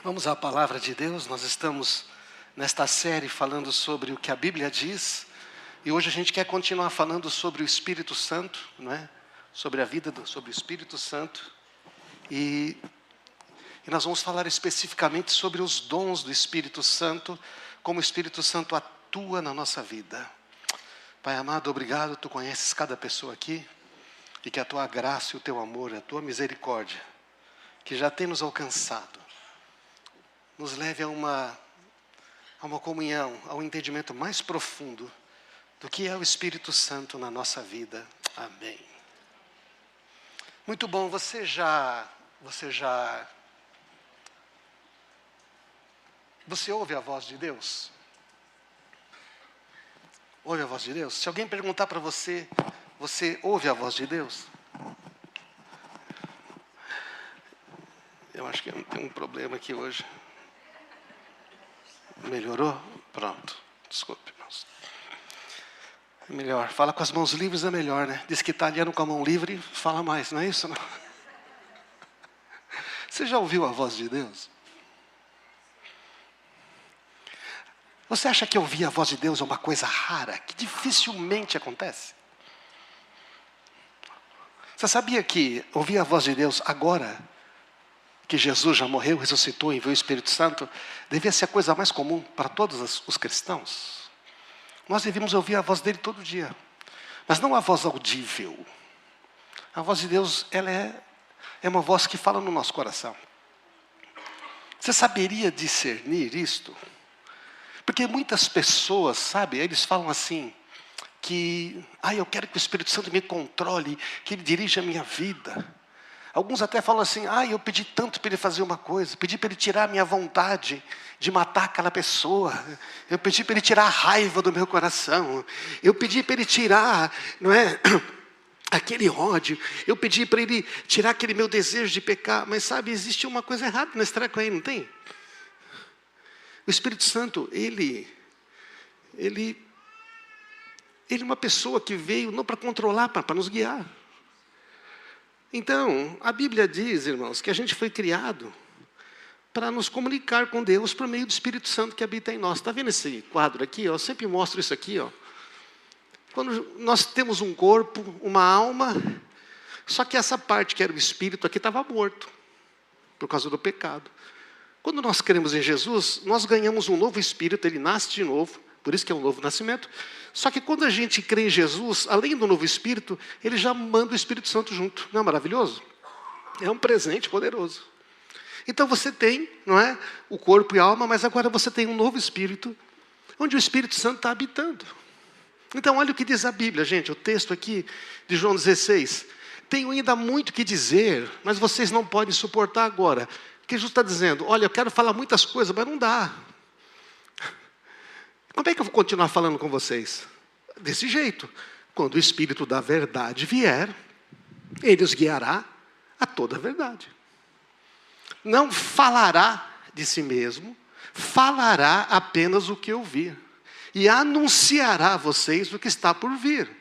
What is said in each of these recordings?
Vamos à palavra de Deus. Nós estamos nesta série falando sobre o que a Bíblia diz. E hoje a gente quer continuar falando sobre o Espírito Santo, não é? Sobre a vida, sobre o Espírito Santo. E nós vamos falar especificamente sobre os dons do Espírito Santo, como o Espírito Santo atua na nossa vida. Pai amado, obrigado, Tu conheces cada pessoa aqui. E que a Tua graça e o Teu amor, a Tua misericórdia, que já tem nos alcançado, nos leve a uma comunhão, a um entendimento mais profundo do que é o Espírito Santo na nossa vida. Amém. Muito bom, você ouve a voz de Deus? Ouve a voz de Deus? Se alguém perguntar para você, você ouve a voz de Deus? Eu acho que tem um problema aqui hoje. Melhorou? Pronto. Desculpe, irmãos. É melhor. Fala com as mãos livres é melhor, né? Diz que italiano com a mão livre fala mais, não é isso? Não? Você já ouviu a voz de Deus? Você acha que ouvir a voz de Deus é uma coisa rara, que dificilmente acontece? Você sabia que ouvir a voz de Deus agora, que Jesus já morreu, ressuscitou e enviou o Espírito Santo, devia ser a coisa mais comum para todos os cristãos? Nós devíamos ouvir a voz dele todo dia, mas não a voz audível. A voz de Deus, ela é uma voz que fala no nosso coração. Você saberia discernir isto? Porque muitas pessoas, sabe, eles falam assim, que eu quero que o Espírito Santo me controle, que ele dirija a minha vida. Alguns até falam assim, eu pedi tanto para ele fazer uma coisa, pedi para ele tirar a minha vontade de matar aquela pessoa, eu pedi para ele tirar a raiva do meu coração, eu pedi para ele tirar, não é, aquele ódio, eu pedi para ele tirar aquele meu desejo de pecar, mas sabe, existe uma coisa errada nesse treco aí, não tem? O Espírito Santo, ele é uma pessoa que veio não para controlar, para nos guiar. Então, a Bíblia diz, irmãos, que a gente foi criado para nos comunicar com Deus por meio do Espírito Santo que habita em nós. Está vendo esse quadro aqui? Eu sempre mostro isso aqui. Quando nós temos um corpo, uma alma, só que essa parte que era o Espírito aqui estava morto, por causa do pecado. Quando nós cremos em Jesus, nós ganhamos um novo Espírito, ele nasce de novo, por isso que é um novo nascimento. Só que quando a gente crê em Jesus, além do novo Espírito, ele já manda o Espírito Santo junto. Não é maravilhoso? É um presente poderoso. Então você tem, não é, o corpo e a alma, mas agora você tem um novo Espírito, onde o Espírito Santo está habitando. Então olha o que diz a Bíblia, gente, o texto aqui de João 16. Tenho ainda muito que dizer, mas vocês não podem suportar agora. Porque Jesus está dizendo, olha, eu quero falar muitas coisas, mas não dá. Como é que eu vou continuar falando com vocês? Desse jeito. Quando o Espírito da verdade vier, ele os guiará a toda a verdade. Não falará de si mesmo, falará apenas o que ouvir. E anunciará a vocês o que está por vir.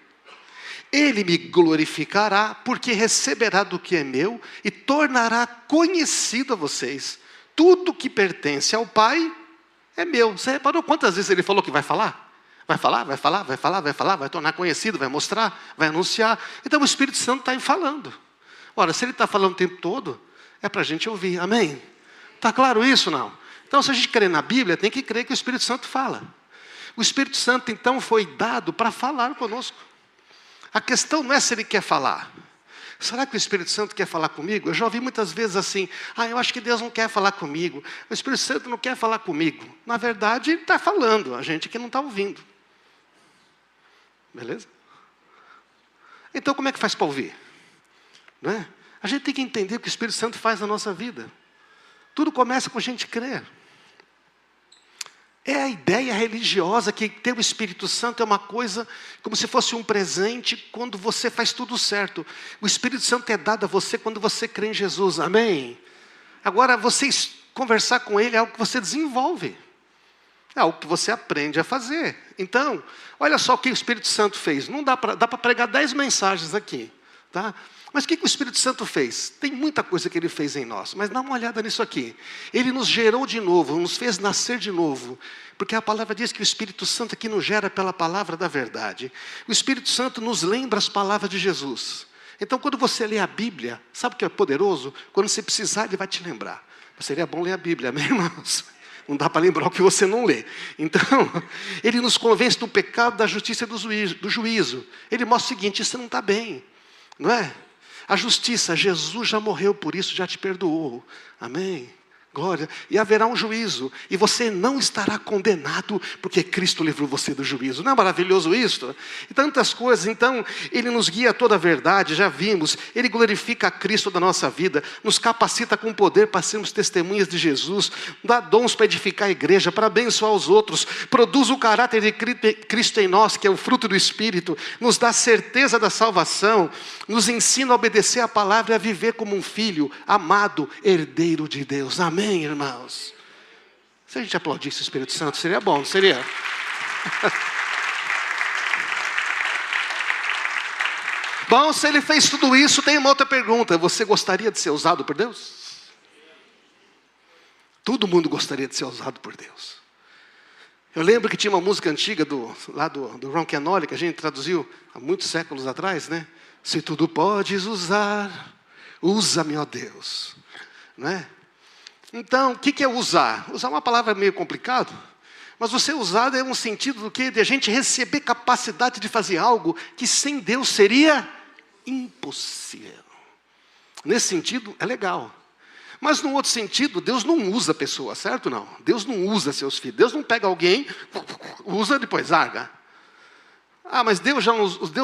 Ele me glorificará, porque receberá do que é meu e tornará conhecido a vocês. Tudo que pertence ao Pai é meu. Você reparou quantas vezes ele falou que vai falar? Vai falar, vai falar, vai falar, vai falar, vai tornar conhecido, vai mostrar, vai anunciar. Então o Espírito Santo está aí falando. Ora, se ele está falando o tempo todo, é para a gente ouvir. Amém? Está claro isso, não? Então se a gente crê na Bíblia, tem que crer que o Espírito Santo fala. O Espírito Santo então foi dado para falar conosco. A questão não é se ele quer falar. Será que o Espírito Santo quer falar comigo? Eu já ouvi muitas vezes assim, eu acho que Deus não quer falar comigo. O Espírito Santo não quer falar comigo. Na verdade, ele está falando, a gente que não está ouvindo. Beleza? Então, como é que faz para ouvir? Não é? A gente tem que entender o que o Espírito Santo faz na nossa vida. Tudo começa com a gente crer. É a ideia religiosa que ter o Espírito Santo é uma coisa como se fosse um presente quando você faz tudo certo. O Espírito Santo é dado a você quando você crê em Jesus. Amém? Agora, você conversar com Ele é algo que você desenvolve. É algo que você aprende a fazer. Então, olha só o que o Espírito Santo fez. Não dá para pregar 10 mensagens aqui. Tá? Mas o que o Espírito Santo fez? Tem muita coisa que ele fez em nós, mas dá uma olhada nisso aqui. Ele nos gerou de novo, nos fez nascer de novo, porque a palavra diz que o Espírito Santo aqui nos gera pela palavra da verdade. O Espírito Santo nos lembra as palavras de Jesus. Então, quando você lê a Bíblia, sabe o que é poderoso? Quando você precisar, ele vai te lembrar. Mas seria bom ler a Bíblia, amém, irmãos? Não dá para lembrar o que você não lê. Então, ele nos convence do pecado, da justiça e do juízo. Ele mostra o seguinte: isso não está bem, não é? A justiça, Jesus já morreu por isso, já te perdoou. Amém? Glória. E haverá um juízo. E você não estará condenado, porque Cristo livrou você do juízo. Não é maravilhoso isso? E tantas coisas. Então, Ele nos guia a toda a verdade, já vimos. Ele glorifica a Cristo da nossa vida. Nos capacita com poder para sermos testemunhas de Jesus. Dá dons para edificar a igreja, para abençoar os outros. Produz o caráter de Cristo em nós, que é o fruto do Espírito. Nos dá certeza da salvação. Nos ensina a obedecer a palavra e a viver como um filho amado, herdeiro de Deus. Amém? Amém, irmãos? Se a gente aplaudisse o Espírito Santo, seria bom, não seria? Bom, se ele fez tudo isso, tem uma outra pergunta. Você gostaria de ser usado por Deus? Todo mundo gostaria de ser usado por Deus. Eu lembro que tinha uma música antiga do Ron Kenoly, que a gente traduziu há muitos séculos atrás, né? Se tudo podes usar, usa-me, ó Deus. Não é? Então, o que é usar? Usar é uma palavra meio complicada, mas você usar é um sentido do quê? De a gente receber capacidade de fazer algo que sem Deus seria impossível. Nesse sentido, é legal. Mas no outro sentido, Deus não usa pessoas, certo ou não? Deus não usa seus filhos. Deus não pega alguém, usa e depois larga. Ah, mas Deus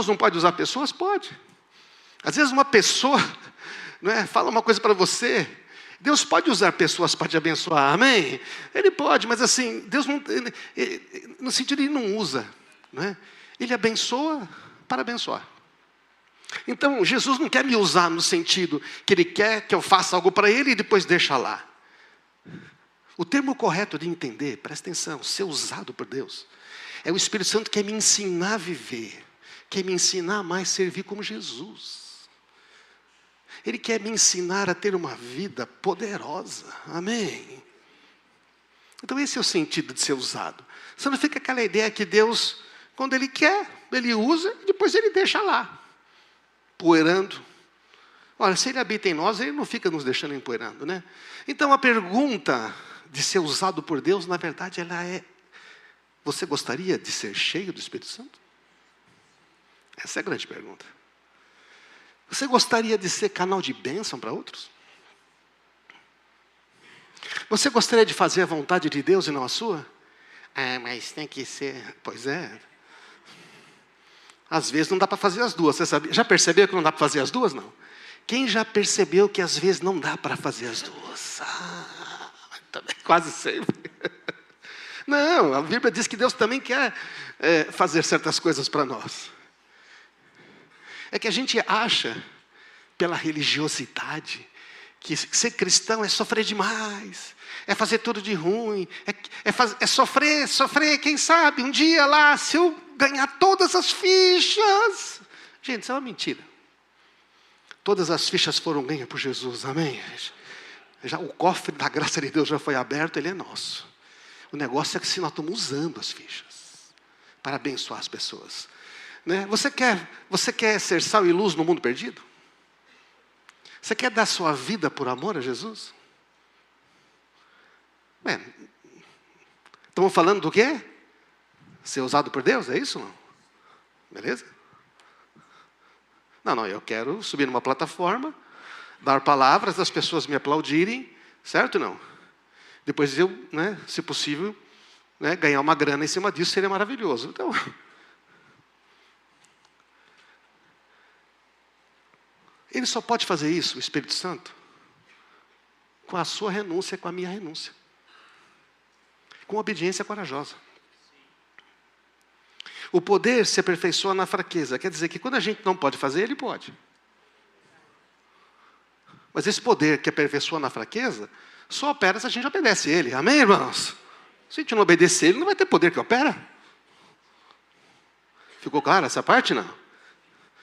não pode usar pessoas? Pode. Às vezes uma pessoa, não é, fala uma coisa para você. Deus pode usar pessoas para te abençoar, amém? Ele pode, mas assim, Deus não, no sentido ele não usa, não é? Ele abençoa para abençoar. Então, Jesus não quer me usar no sentido que Ele quer que eu faça algo para Ele e depois deixa lá. O termo correto de entender, presta atenção, ser usado por Deus, é o Espírito Santo que quer me ensinar a viver, quer me ensinar a mais servir como Jesus. Ele quer me ensinar a ter uma vida poderosa. Amém? Então esse é o sentido de ser usado. Você não fica aquela ideia que Deus, quando Ele quer, Ele usa e depois Ele deixa lá, poeirando. Olha, se Ele habita em nós, Ele não fica nos deixando empoeirando, né? Então a pergunta de ser usado por Deus, na verdade, ela é: você gostaria de ser cheio do Espírito Santo? Essa é a grande pergunta. Você gostaria de ser canal de bênção para outros? Você gostaria de fazer a vontade de Deus e não a sua? Ah, mas tem que ser... Pois é. Às vezes não dá para fazer as duas. Você sabia? Já percebeu que não dá para fazer as duas? Não. Quem já percebeu que às vezes não dá para fazer as duas? Ah, quase sempre. Não, a Bíblia diz que Deus também quer fazer certas coisas para nós. É que a gente acha, pela religiosidade, que ser cristão é sofrer demais, é fazer tudo de ruim, é sofrer, quem sabe, um dia lá, se eu ganhar todas as fichas. Gente, isso é uma mentira. Todas as fichas foram ganhas por Jesus, amém? Já, o cofre da graça de Deus já foi aberto, ele é nosso. O negócio é que se nós estamos usando as fichas para abençoar as pessoas. Né? Você quer ser sal e luz no mundo perdido? Você quer dar sua vida por amor a Jesus? Estamos falando do quê? Ser usado por Deus, é isso não? Beleza? Não, eu quero subir numa plataforma, dar palavras, as pessoas me aplaudirem, certo ou não? Depois eu, se possível, ganhar uma grana em cima disso seria maravilhoso. Então... Ele só pode fazer isso, o Espírito Santo, com a sua renúncia, com a minha renúncia. Com obediência corajosa. O poder se aperfeiçoa na fraqueza. Quer dizer que quando a gente não pode fazer, Ele pode. Mas esse poder que aperfeiçoa na fraqueza, só opera se a gente obedece Ele. Amém, irmãos? Se a gente não obedecer Ele, não vai ter poder que opera. Ficou claro essa parte, não?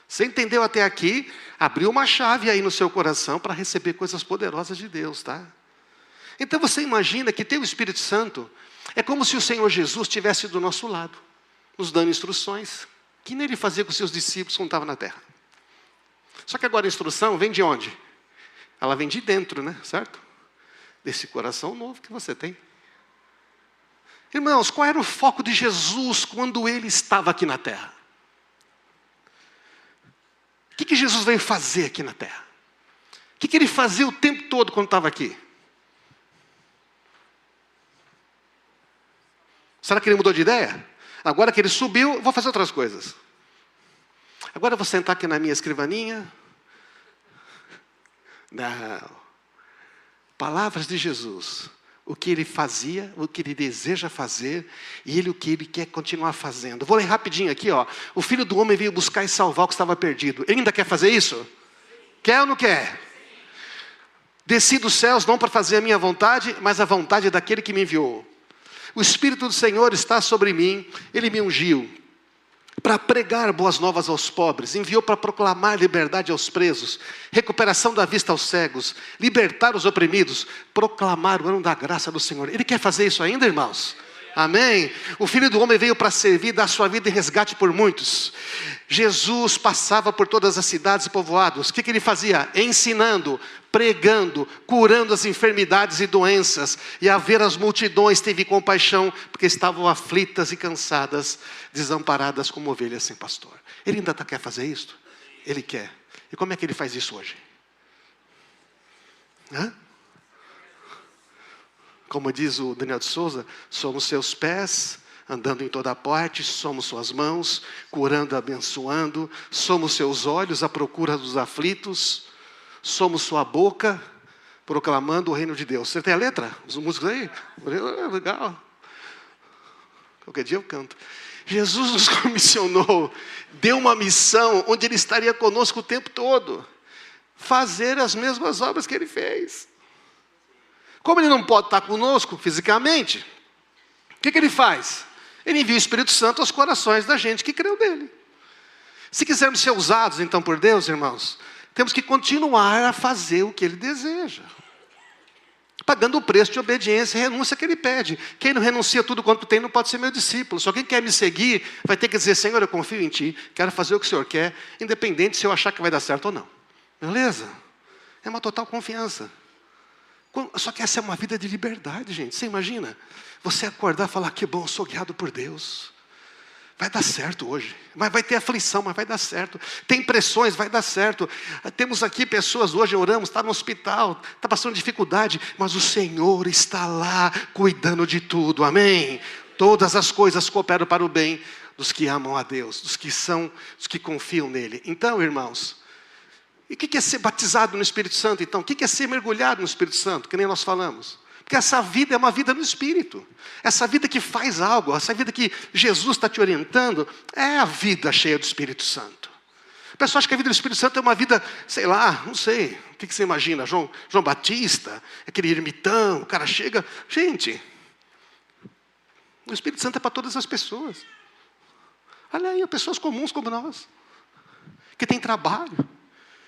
Você entendeu até aqui? Abriu uma chave aí no seu coração para receber coisas poderosas de Deus, tá? Então você imagina que ter o Espírito Santo é como se o Senhor Jesus estivesse do nosso lado, nos dando instruções, que nem ele fazia com os seus discípulos quando estava na terra. Só que agora a instrução vem de onde? Ela vem de dentro, né? Certo? Desse coração novo que você tem. Irmãos, qual era o foco de Jesus quando ele estava aqui na terra? O que Jesus veio fazer aqui na terra? O que ele fazia o tempo todo quando estava aqui? Será que ele mudou de ideia? Agora que ele subiu, vou fazer outras coisas. Agora eu vou sentar aqui na minha escrivaninha. Não. Palavras de Jesus. O que ele fazia, o que ele deseja fazer, e o que ele quer continuar fazendo. Vou ler rapidinho aqui, ó. O Filho do Homem veio buscar e salvar o que estava perdido. Ele ainda quer fazer isso? Quer ou não quer? Desci dos céus não para fazer a minha vontade, mas a vontade daquele que me enviou. O Espírito do Senhor está sobre mim, ele me ungiu para pregar boas novas aos pobres, enviou para proclamar liberdade aos presos, recuperação da vista aos cegos, libertar os oprimidos, proclamar o ano da graça do Senhor. Ele quer fazer isso ainda, irmãos? Amém? O Filho do Homem veio para servir, dar sua vida em resgate por muitos. Jesus passava por todas as cidades e povoados. O que ele fazia? Ensinando, pregando, curando as enfermidades e doenças. E a ver as multidões teve compaixão, porque estavam aflitas e cansadas, desamparadas como ovelhas sem pastor. Ele ainda quer fazer isso? Ele quer. E como é que ele faz isso hoje? Como diz o Daniel de Souza, somos seus pés, andando em toda parte, somos suas mãos, curando, abençoando, somos seus olhos à procura dos aflitos, somos sua boca, proclamando o reino de Deus. Você tem a letra? Os músicos aí? Legal. Qualquer dia eu canto. Jesus nos comissionou, deu uma missão onde ele estaria conosco o tempo todo. Fazer as mesmas obras que ele fez. Como ele não pode estar conosco fisicamente, o que ele faz? Ele envia o Espírito Santo aos corações da gente que creu nele. Se quisermos ser usados então por Deus, irmãos, temos que continuar a fazer o que ele deseja. Pagando o preço de obediência e renúncia que ele pede. Quem não renuncia tudo quanto tem não pode ser meu discípulo. Só quem quer me seguir vai ter que dizer, Senhor, eu confio em Ti, quero fazer o que o Senhor quer, independente se eu achar que vai dar certo ou não. Beleza? É uma total confiança. Só que essa é uma vida de liberdade, gente. Você imagina? Você acordar e falar, que bom, eu sou guiado por Deus. Vai dar certo hoje. Mas vai ter aflição, mas vai dar certo. Tem pressões, vai dar certo. Temos aqui pessoas, hoje oramos, está no hospital, está passando dificuldade, mas o Senhor está lá, cuidando de tudo, amém? Todas as coisas cooperam para o bem dos que amam a Deus, dos que confiam nele. Então, irmãos, e o que é ser batizado no Espírito Santo, então? O que é ser mergulhado no Espírito Santo, que nem nós falamos? Porque essa vida é uma vida no Espírito. Essa vida que faz algo, essa vida que Jesus está te orientando, é a vida cheia do Espírito Santo. O pessoal acha que a vida do Espírito Santo é uma vida, sei lá, não sei. O que você imagina? João Batista, aquele ermitão, o cara chega... Gente, o Espírito Santo é para todas as pessoas. Olha aí, pessoas comuns como nós. Que tem trabalho.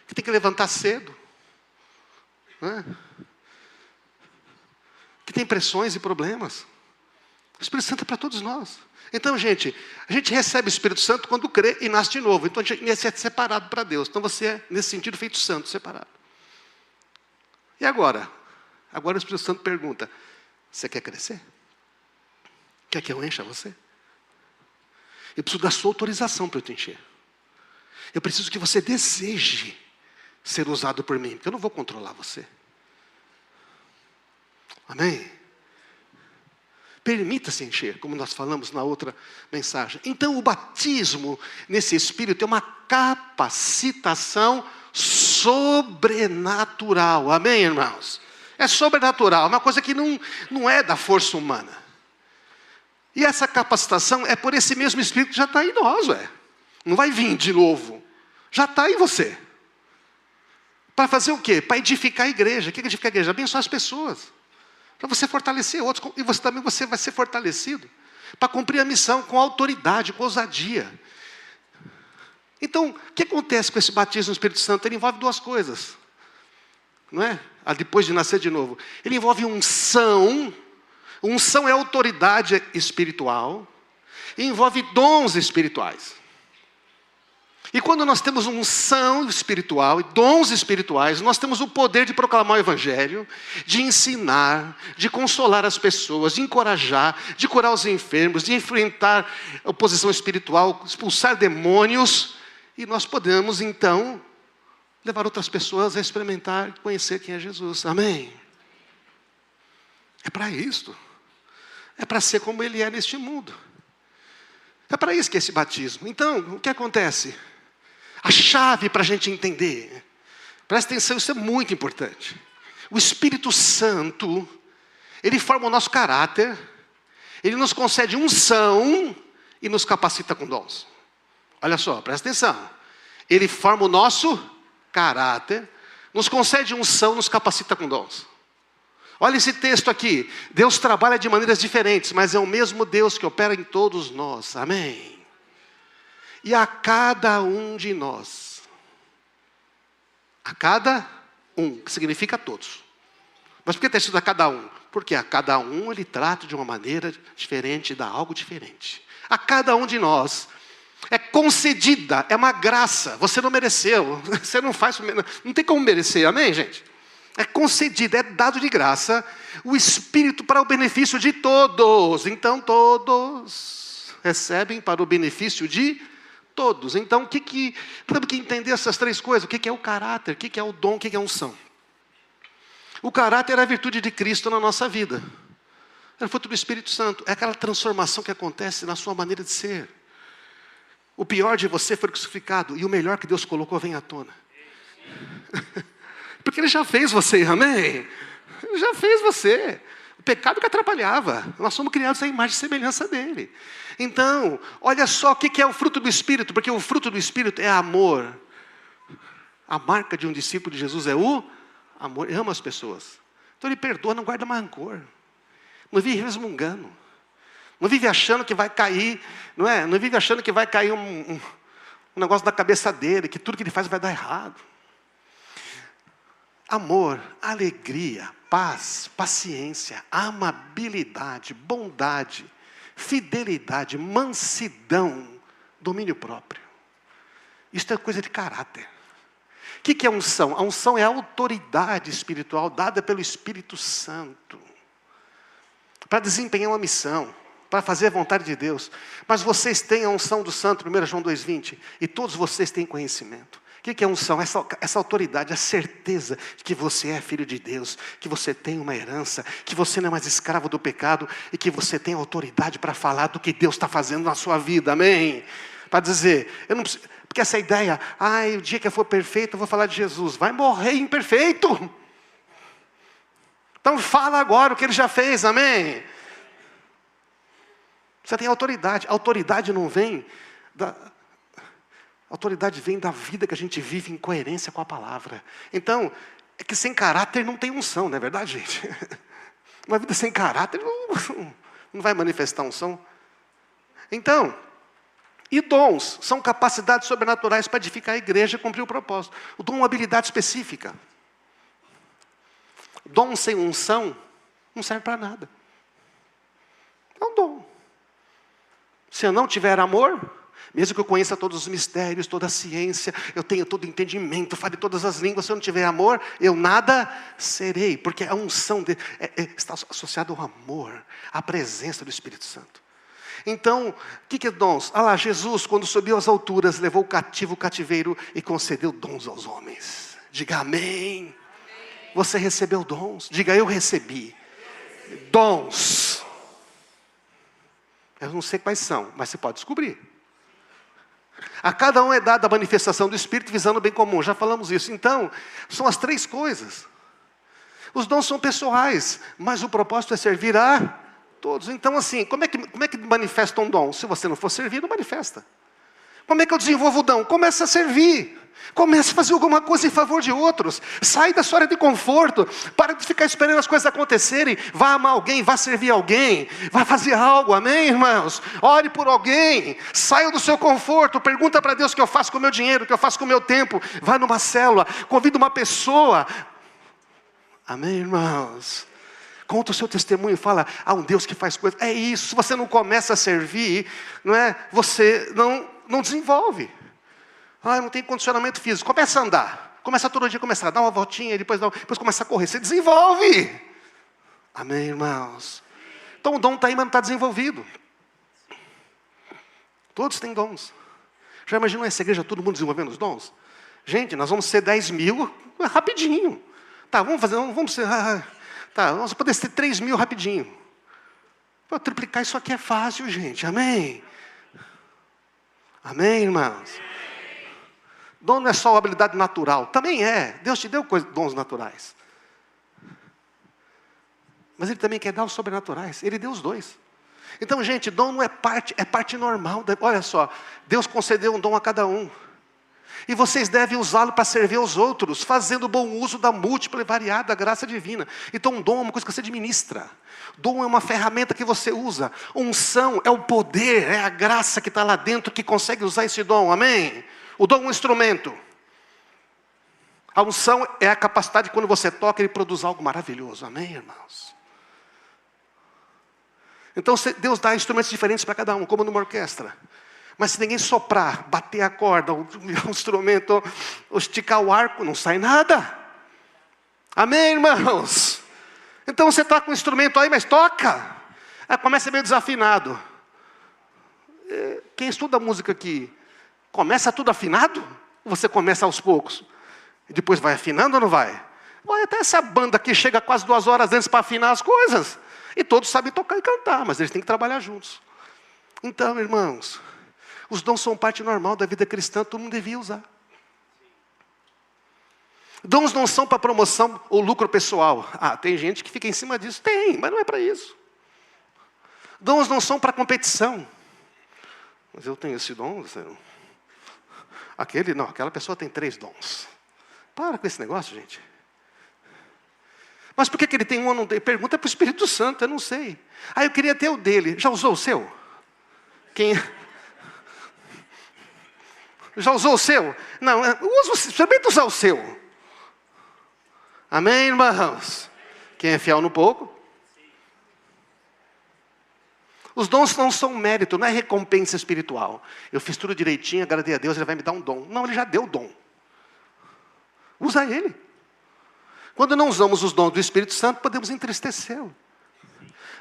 Que tem que levantar cedo. Né? Que tem pressões e problemas. O Espírito Santo é para todos nós. Então, gente, a gente recebe o Espírito Santo quando crê e nasce de novo. Então, a gente é separado para Deus. Então, você é, nesse sentido, feito santo, separado. E agora? Agora o Espírito Santo pergunta, você quer crescer? Quer que eu encha você? Eu preciso da sua autorização para eu te encher. Eu preciso que você deseje ser usado por mim, porque eu não vou controlar você. Amém? Permita-se encher, como nós falamos na outra mensagem. Então o batismo nesse Espírito é uma capacitação sobrenatural. Amém, irmãos? É sobrenatural, uma coisa que não é da força humana. E essa capacitação é por esse mesmo Espírito que já está em nós, ué. Não vai vir de novo. Já está em você. Para fazer o quê? Para edificar a igreja. O que é edificar a igreja? Abençoar as pessoas. Para você fortalecer outros. E você também vai ser fortalecido. Para cumprir a missão com autoridade, com ousadia. Então, o que acontece com esse batismo no Espírito Santo? Ele envolve duas coisas. Não é? Depois de nascer de novo. Ele envolve unção. Unção é autoridade espiritual. E envolve dons espirituais. E quando nós temos unção espiritual e dons espirituais, nós temos o poder de proclamar o Evangelho, de ensinar, de consolar as pessoas, de encorajar, de curar os enfermos, de enfrentar a oposição espiritual, expulsar demônios. E nós podemos, então, levar outras pessoas a experimentar e conhecer quem é Jesus. Amém? É para isto. É para ser como Ele é neste mundo. É para isso que é esse batismo. Então, o que acontece? A chave para a gente entender. Presta atenção, isso é muito importante. O Espírito Santo, Ele forma o nosso caráter. Ele nos concede unção e nos capacita com dons. Olha só, presta atenção. Ele forma o nosso caráter, nos concede unção, nos capacita com dons. Olha esse texto aqui. Deus trabalha de maneiras diferentes, mas é o mesmo Deus que opera em todos nós. Amém. E a cada um de nós. A cada um, que significa todos. Mas por que está escrito a cada um? Porque a cada um Ele trata de uma maneira diferente, dá algo diferente. A cada um de nós é concedida, é uma graça. Você não mereceu, você não faz, não tem como merecer, amém, gente? É concedido, é dado de graça o Espírito para o benefício de todos. Então todos recebem para o benefício de todos. Então temos que entender essas três coisas. O que é o caráter, o que é o dom, o que é a unção. O caráter é a virtude de Cristo na nossa vida. É o fruto do Espírito Santo. É aquela transformação que acontece na sua maneira de ser. O pior de você foi crucificado e o melhor que Deus colocou vem à tona. Porque Ele já fez você, amém? Ele já fez você. O pecado que atrapalhava. Nós somos criados à imagem e semelhança dEle. Então, olha só o que é o fruto do Espírito. Porque o fruto do Espírito é amor. A marca de um discípulo de Jesus é o amor. Ele ama as pessoas. Então Ele perdoa, não guarda mais rancor. Não vive resmungando. Não vive achando que vai cair, não é? Não vive achando que vai cair um negócio da cabeça dele, que tudo que ele faz vai dar errado. Amor, alegria, paz, paciência, amabilidade, bondade, fidelidade, mansidão, domínio próprio. Isso é coisa de caráter. O que é unção? A unção é a autoridade espiritual dada pelo Espírito Santo para desempenhar uma missão, para fazer a vontade de Deus. Mas vocês têm a unção do Santo, 1 João 2,20, e todos vocês têm conhecimento. O que é unção? Essa autoridade, a certeza de que você é filho de Deus, que você tem uma herança, que você não é mais escravo do pecado, e que você tem autoridade para falar do que Deus está fazendo na sua vida, amém? Para dizer, eu não preciso, porque essa ideia, o dia que eu for perfeito, eu vou falar de Jesus. Vai morrer imperfeito. Então fala agora o que Ele já fez, amém? Você tem autoridade. A autoridade não vem da... A autoridade vem da vida que a gente vive em coerência com a palavra. Então, é que sem caráter não tem unção, não é verdade, gente? Uma vida sem caráter não vai manifestar unção. Então, e dons são capacidades sobrenaturais para edificar a igreja e cumprir o propósito. O dom é uma habilidade específica. Dom sem unção não serve para nada. É um dom. Se eu não tiver amor, mesmo que eu conheça todos os mistérios, toda a ciência, eu tenha todo o entendimento, fale todas as línguas, se eu não tiver amor, eu nada serei. Porque a unção está associada ao amor, à presença do Espírito Santo. Então, o que é dons? Jesus, quando subiu às alturas, levou o cativo o cativeiro e concedeu dons aos homens. Diga amém. Você recebeu dons? Diga, eu recebi dons. Eu não sei quais são, mas você pode descobrir. A cada um é dada a manifestação do Espírito visando o bem comum. Já falamos isso. Então, são as três coisas. Os dons são pessoais, mas o propósito é servir a todos. Então, assim, como é que manifesta um dom? Se você não for servir, não manifesta. Como é que eu desenvolvo o dom? Começa a servir. Comece a fazer alguma coisa em favor de outros. Sai da sua área de conforto. Para de ficar esperando as coisas acontecerem. Vá amar alguém, vá servir alguém. Vá fazer algo, amém, irmãos? Ore por alguém. Saia do seu conforto. Pergunta para Deus o que eu faço com o meu dinheiro, o que eu faço com o meu tempo. Vá numa célula, convida uma pessoa. Amém, irmãos? Conta o seu testemunho e fala, há um Deus que faz coisas. É isso, se você não começa a servir, não é? Você não desenvolve. Não tem condicionamento físico. Começa a andar. Começa todo dia, começa a dar uma voltinha, depois começa a correr. Você desenvolve. Amém, irmãos? Então o dom está aí, mas não está desenvolvido. Todos têm dons. Já imaginou essa igreja, todo mundo desenvolvendo os dons? Gente, nós vamos ser 10 mil rapidinho. Tá, vamos ser... Tá, nós podemos ter 3 mil rapidinho. Para triplicar isso aqui é fácil, gente. Amém? Amém, irmãos? Dom não é só habilidade natural. Também é. Deus te deu dons naturais. Mas Ele também quer dar os sobrenaturais. Ele deu os dois. Então, gente, dom não é parte normal. Olha só, Deus concedeu um dom a cada um. E vocês devem usá-lo para servir aos outros, fazendo bom uso da múltipla e variada graça divina. Então, um dom é uma coisa que você administra. Dom é uma ferramenta que você usa. Unção é o poder, é a graça que está lá dentro que consegue usar esse dom. Amém? O dom é um instrumento. A unção é a capacidade de, quando você toca, ele produz algo maravilhoso. Amém, irmãos? Então, Deus dá instrumentos diferentes para cada um, como numa orquestra. Mas se ninguém soprar, bater a corda, o instrumento, ou esticar o arco, não sai nada. Amém, irmãos? Então você está com o instrumento aí, mas toca. Começa meio desafinado. Quem estuda música aqui, começa tudo afinado? Ou você começa aos poucos? E depois vai afinando ou não vai? Vai até essa banda que chega quase 2 horas antes para afinar as coisas. E todos sabem tocar e cantar, mas eles têm que trabalhar juntos. Então, irmãos, os dons são parte normal da vida cristã, todo mundo devia usar. Dons não são para promoção ou lucro pessoal. Tem gente que fica em cima disso. Tem, mas não é para isso. Dons não são para competição. Mas eu tenho esse dom. Aquela pessoa tem 3 dons. Para com esse negócio, gente. Mas por que ele tem um ou não tem? Pergunta para o Espírito Santo, eu não sei. Eu queria ter o dele. Já usou o seu? Já usou o seu? Não, experimenta usar o seu. Amém, irmãos? Quem é fiel no pouco? Os dons não são mérito, não é recompensa espiritual. Eu fiz tudo direitinho, agradei a Deus, Ele vai me dar um dom. Não, Ele já deu o dom. Usa Ele. Quando não usamos os dons do Espírito Santo, podemos entristecê-lo.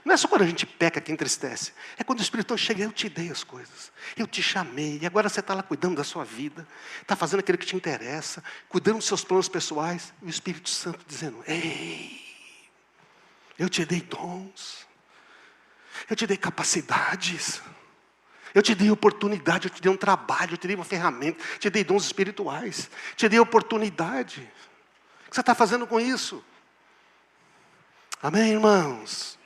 Não é só quando a gente peca que entristece. É quando o Espírito Santo chega, eu te dei as coisas. Eu te chamei. E agora você está lá cuidando da sua vida. Está fazendo aquilo que te interessa. Cuidando dos seus planos pessoais. E o Espírito Santo dizendo, ei, eu te dei dons. Eu te dei capacidades. Eu te dei oportunidade. Eu te dei um trabalho. Eu te dei uma ferramenta. Eu te dei dons espirituais. Eu te dei oportunidade. O que você está fazendo com isso? Amém, irmãos?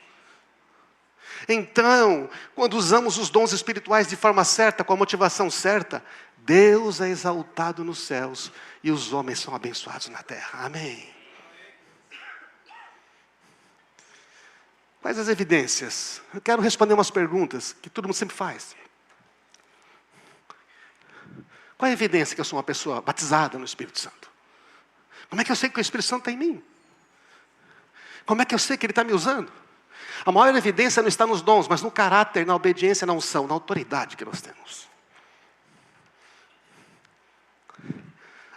Então, quando usamos os dons espirituais de forma certa, com a motivação certa, Deus é exaltado nos céus e os homens são abençoados na terra. Amém. Quais as evidências? Eu quero responder umas perguntas que todo mundo sempre faz. Qual é a evidência que eu sou uma pessoa batizada no Espírito Santo? Como é que eu sei que o Espírito Santo está em mim? Como é que eu sei que Ele está me usando? A maior evidência não está nos dons, mas no caráter, na obediência, na unção, na autoridade que nós temos.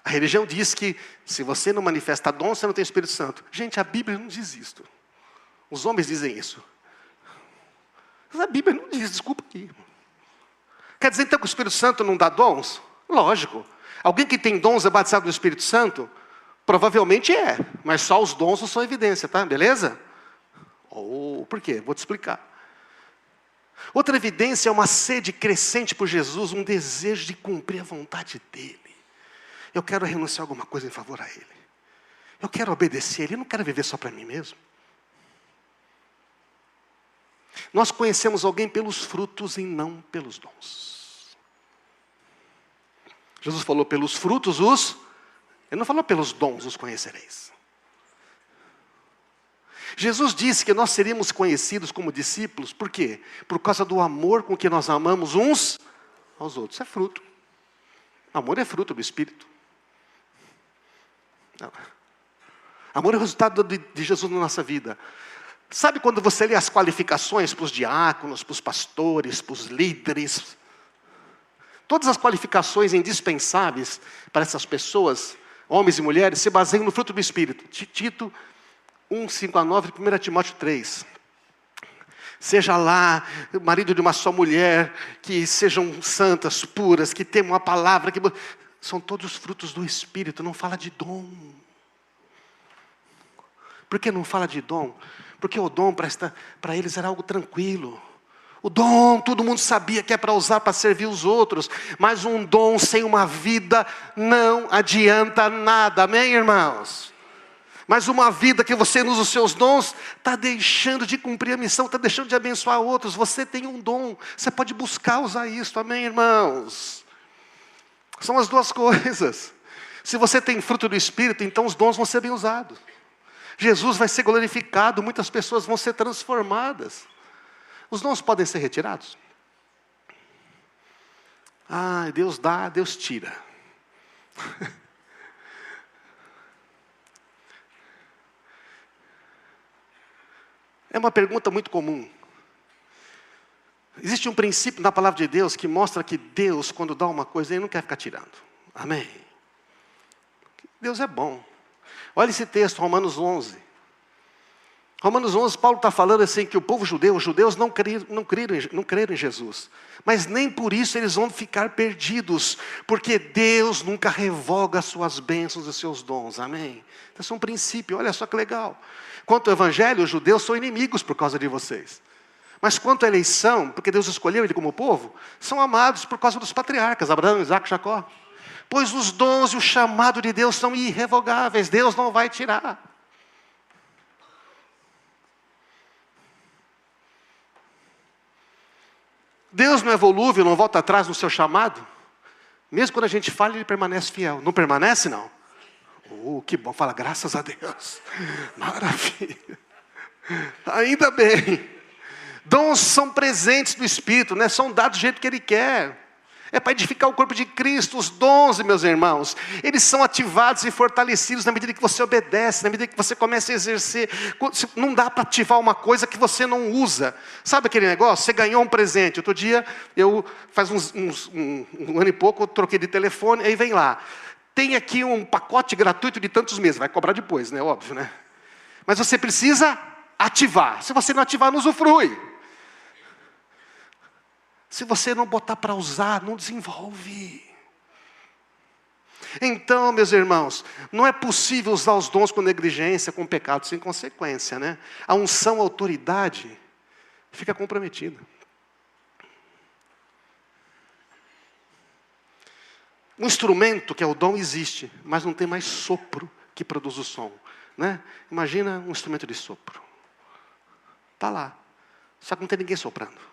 A religião diz que se você não manifesta dom, você não tem Espírito Santo. Gente, a Bíblia não diz isto. Os homens dizem isso. Mas a Bíblia não diz, desculpa aqui. Quer dizer então que o Espírito Santo não dá dons? Lógico. Alguém que tem dons é batizado do Espírito Santo? Provavelmente é, mas só os dons não são evidência, tá? Beleza? Por quê? Vou te explicar. Outra evidência é uma sede crescente por Jesus, um desejo de cumprir a vontade dEle. Eu quero renunciar a alguma coisa em favor a Ele. Eu quero obedecer a Ele, eu não quero viver só para mim mesmo. Nós conhecemos alguém pelos frutos e não pelos dons. Jesus falou, pelos frutos Ele não falou pelos dons os conhecereis. Jesus disse que nós seríamos conhecidos como discípulos, por quê? Por causa do amor com que nós amamos uns aos outros. Isso é fruto. Amor é fruto do Espírito. Amor é o resultado de Jesus na nossa vida. Sabe quando você lê as qualificações para os diáconos, para os pastores, para os líderes? Todas as qualificações indispensáveis para essas pessoas, homens e mulheres, se baseiam no fruto do Espírito. Tito 1, 5-9, 1 Timóteo 3. Seja lá marido de uma só mulher, que sejam santas, puras, que temam a palavra, que são todos frutos do Espírito, não fala de dom. Por que não fala de dom? Porque o dom para eles era algo tranquilo. O dom, todo mundo sabia que é para usar para servir os outros. Mas um dom sem uma vida não adianta nada. Amém, irmãos? Mas uma vida que você usa os seus dons, está deixando de cumprir a missão, está deixando de abençoar outros. Você tem um dom, você pode buscar usar isso. Amém, irmãos? São as duas coisas. Se você tem fruto do Espírito, então os dons vão ser bem usados. Jesus vai ser glorificado, muitas pessoas vão ser transformadas. Os dons podem ser retirados? Deus dá, Deus tira. É uma pergunta muito comum. Existe um princípio na palavra de Deus que mostra que Deus, quando dá uma coisa, Ele não quer ficar tirando. Amém? Deus é bom. Olha esse texto, Romanos 11. Romanos 11, Paulo está falando assim que o povo judeu, os judeus não creram em Jesus. Mas nem por isso eles vão ficar perdidos. Porque Deus nunca revoga as suas bênçãos e os seus dons. Amém? Então, isso é um princípio, olha só que legal. Quanto ao evangelho, os judeus são inimigos por causa de vocês. Mas quanto à eleição, porque Deus escolheu ele como povo, são amados por causa dos patriarcas, Abraão, Isaac, Jacó. Pois os dons e o chamado de Deus são irrevogáveis, Deus não vai tirar. Deus não é volúvel, não volta atrás no seu chamado. Mesmo quando a gente falha, Ele permanece fiel. Não permanece, não? Que bom, fala, graças a Deus. Maravilha. Ainda bem. Dons são presentes do Espírito, né? São dados do jeito que Ele quer. É para edificar o corpo de Cristo. Os dons, meus irmãos, eles são ativados e fortalecidos na medida que você obedece, na medida que você começa a exercer. Não dá para ativar uma coisa que você não usa. Sabe aquele negócio? Você ganhou um presente. Outro dia, faz um ano e pouco, eu troquei de telefone, aí vem lá. Tem aqui um pacote gratuito de tantos meses. Vai cobrar depois, né? Óbvio, né? Mas você precisa ativar. Se você não ativar, não usufrui. Se você não botar para usar, não desenvolve. Então, meus irmãos, não é possível usar os dons com negligência, com pecado sem consequência, né? A unção, a autoridade, fica comprometida. Um instrumento que é o dom existe, mas não tem mais sopro que produz o som, né? Imagina um instrumento de sopro. Está lá, só que não tem ninguém soprando.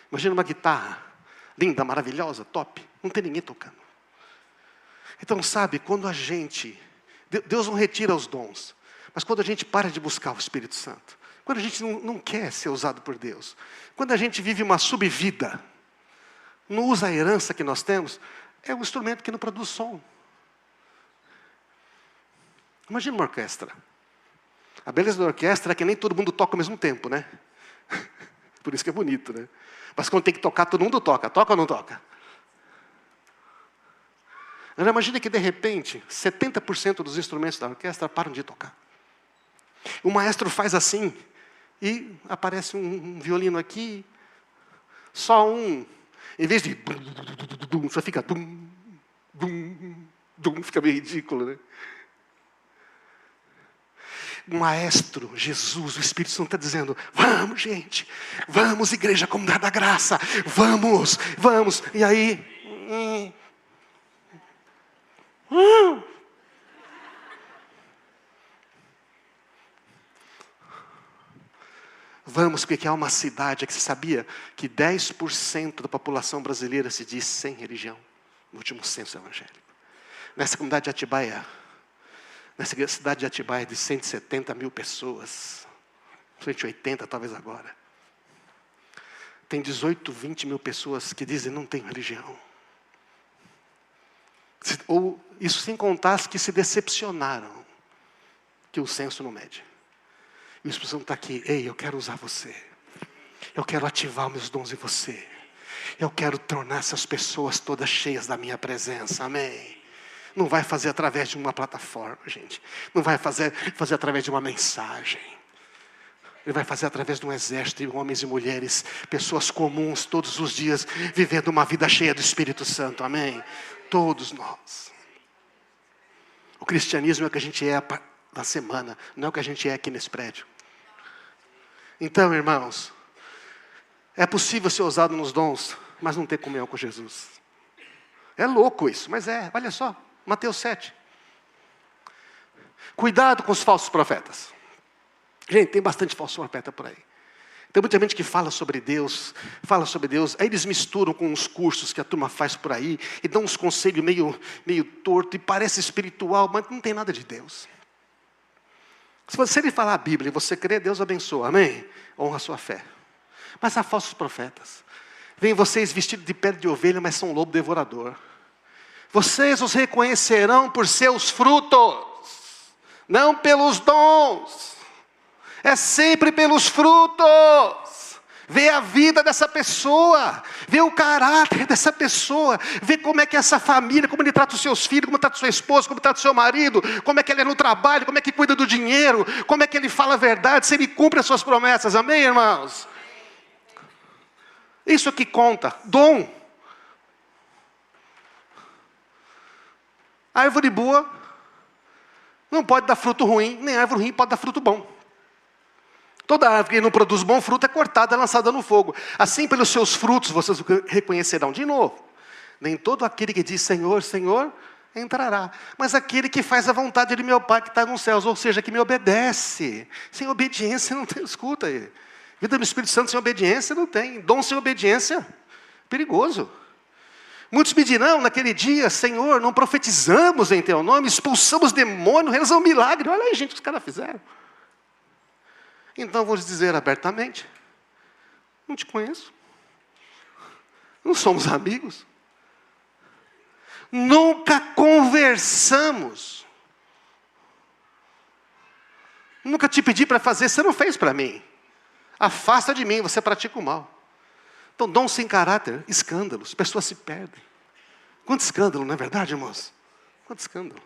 Imagina uma guitarra, linda, maravilhosa, top. Não tem ninguém tocando. Então, sabe, quando a gente... Deus não retira os dons. Mas quando a gente para de buscar o Espírito Santo. Quando a gente não quer ser usado por Deus. Quando a gente vive uma subvida. Não usa a herança que nós temos. É um instrumento que não produz som. Imagina uma orquestra. A beleza da orquestra é que nem todo mundo toca ao mesmo tempo, né? Por isso que é bonito, né? Mas quando tem que tocar, todo mundo toca. Toca ou não toca? Agora imagina que de repente, 70% dos instrumentos da orquestra param de tocar. O maestro faz assim, e aparece um violino aqui, só um. Em vez de... só fica... fica meio ridículo, né? O maestro, Jesus, o Espírito Santo está dizendo, vamos gente, vamos igreja comunidade da graça, vamos. E aí, vamos, porque há uma cidade que você sabia que 10% da população brasileira se diz sem religião. no último censo evangélico. Nessa comunidade de Atibaia, nessa cidade de Atibaia de 170 mil pessoas, 180 talvez agora, tem 18, 20 mil pessoas que dizem não tem religião. Ou isso sem contar as que se decepcionaram, que o censo não mede. E o Espírito Santo está aqui, ei, eu quero usar você. Eu quero ativar os meus dons em você. Eu quero tornar essas pessoas todas cheias da minha presença, amém. Não vai fazer através de uma plataforma, gente. Não vai fazer através de uma mensagem. Ele vai fazer através de um exército de homens e mulheres, pessoas comuns, todos os dias, vivendo uma vida cheia do Espírito Santo, amém? Todos nós. O cristianismo é o que a gente é na semana, não é o que a gente é aqui nesse prédio. Então, irmãos, é possível ser ousado nos dons, mas não ter comunhão com Jesus. É louco isso, mas é, olha só, Mateus 7. Cuidado com os falsos profetas. Gente, tem bastante falso profeta por aí. Tem muita gente que fala sobre Deus, aí eles misturam com os cursos que a turma faz por aí, e dão uns conselhos meio torto, e parece espiritual, mas não tem nada de Deus. Se ele falar a Bíblia e você crê, Deus abençoa, amém? Honra a sua fé. Mas há falsos profetas. Vêm vocês vestidos de pele de ovelha, mas são um lobo devorador. Vocês os reconhecerão por seus frutos, não pelos dons. É sempre pelos frutos. Vê a vida dessa pessoa, vê o caráter dessa pessoa, vê como é que é essa família, como ele trata os seus filhos, como trata sua esposa, como trata o seu marido, como é que ele é no trabalho, como é que cuida do dinheiro, como é que ele fala a verdade, se ele cumpre as suas promessas, amém, irmãos? Isso é que conta, dom. A árvore boa não pode dar fruto ruim, nem a árvore ruim pode dar fruto bom. Toda árvore que não produz bom fruto é cortada e lançada no fogo. Assim, pelos seus frutos, vocês reconhecerão de novo. Nem todo aquele que diz Senhor, Senhor, entrará. Mas aquele que faz a vontade de meu Pai que está nos céus, ou seja, que me obedece. Sem obediência não tem, escuta aí. Vida do Espírito Santo sem obediência não tem. Dom sem obediência, perigoso. Muitos me dirão naquele dia, Senhor, não profetizamos em teu nome, expulsamos demônios, realizamos um milagre. Olha aí, gente, o que os caras fizeram. Então vou lhes dizer abertamente, não te conheço. Não somos amigos. Nunca conversamos. Nunca te pedi para fazer, você não fez para mim. Afasta de mim, você pratica o mal. Então, dom sem caráter, escândalos, pessoas se perdem. Quanto escândalo, não é verdade, irmãos? Quanto escândalo.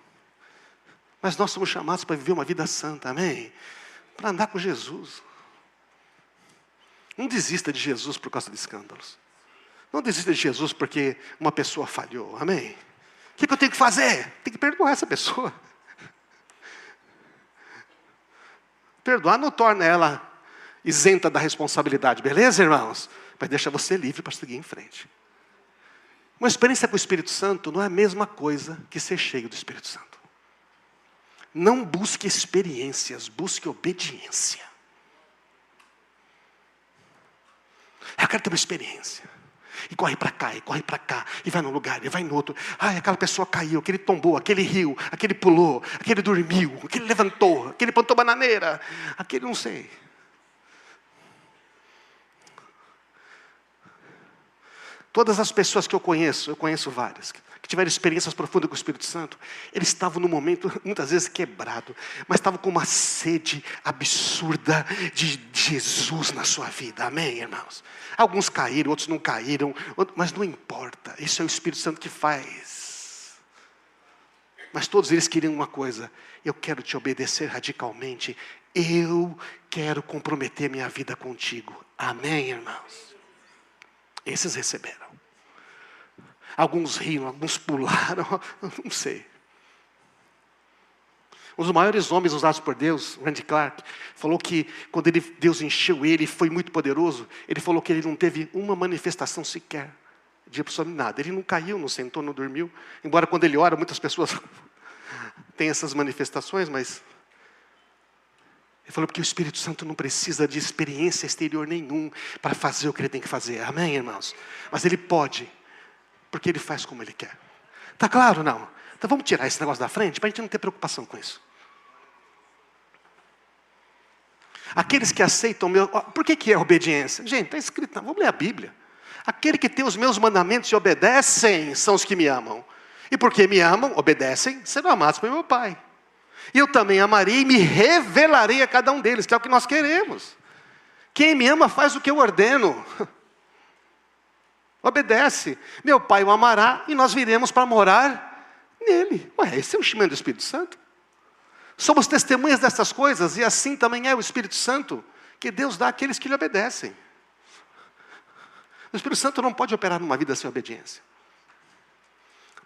Mas nós somos chamados para viver uma vida santa, amém? Para andar com Jesus. Não desista de Jesus por causa de escândalos. Não desista de Jesus porque uma pessoa falhou, amém? O que eu tenho que fazer? Tem que perdoar essa pessoa. Perdoar não torna ela isenta da responsabilidade, beleza, irmãos? Mas deixa você livre para seguir em frente. Uma experiência com o Espírito Santo não é a mesma coisa que ser cheio do Espírito Santo. Não busque experiências, busque obediência. Eu quero ter uma experiência. E corre para cá, e vai num lugar, e vai no outro. Ai, aquela pessoa caiu, aquele tombou, aquele riu, aquele pulou, aquele dormiu, aquele levantou, aquele plantou bananeira, aquele não sei. Todas as pessoas que eu conheço várias, que tiveram experiências profundas com o Espírito Santo, eles estavam num momento, muitas vezes, quebrado, mas estavam com uma sede absurda de Jesus na sua vida, amém, irmãos? Alguns caíram, outros não caíram, mas não importa, isso é o Espírito Santo que faz. Mas todos eles queriam uma coisa, eu quero te obedecer radicalmente, eu quero comprometer minha vida contigo, amém, irmãos? Esses receberam. Alguns riram, alguns pularam, não sei. Um dos maiores homens usados por Deus, Randy Clark, falou que quando Deus encheu ele, foi muito poderoso, ele falou que ele não teve uma manifestação sequer de absolutamente nada. Ele não caiu, não sentou, não dormiu. Embora quando ele ora, muitas pessoas têm essas manifestações, mas ele falou porque o Espírito Santo não precisa de experiência exterior nenhum para fazer o que ele tem que fazer. Amém, irmãos? Mas ele pode, porque ele faz como ele quer. Está claro, não? Então vamos tirar esse negócio da frente para a gente não ter preocupação com isso. Aqueles que aceitam meu... Por que é obediência? Gente, está escrito, vamos ler a Bíblia. Aquele que tem os meus mandamentos e obedecem são os que me amam. E porque me amam, obedecem, serão amados por meu Pai. E eu também amarei e me revelarei a cada um deles, que é o que nós queremos. Quem me ama faz o que eu ordeno. Obedece. Meu Pai o amará e nós viremos para morar nele. Esse é o enchimento do Espírito Santo. Somos testemunhas dessas coisas e assim também é o Espírito Santo que Deus dá àqueles que lhe obedecem. O Espírito Santo não pode operar numa vida sem obediência.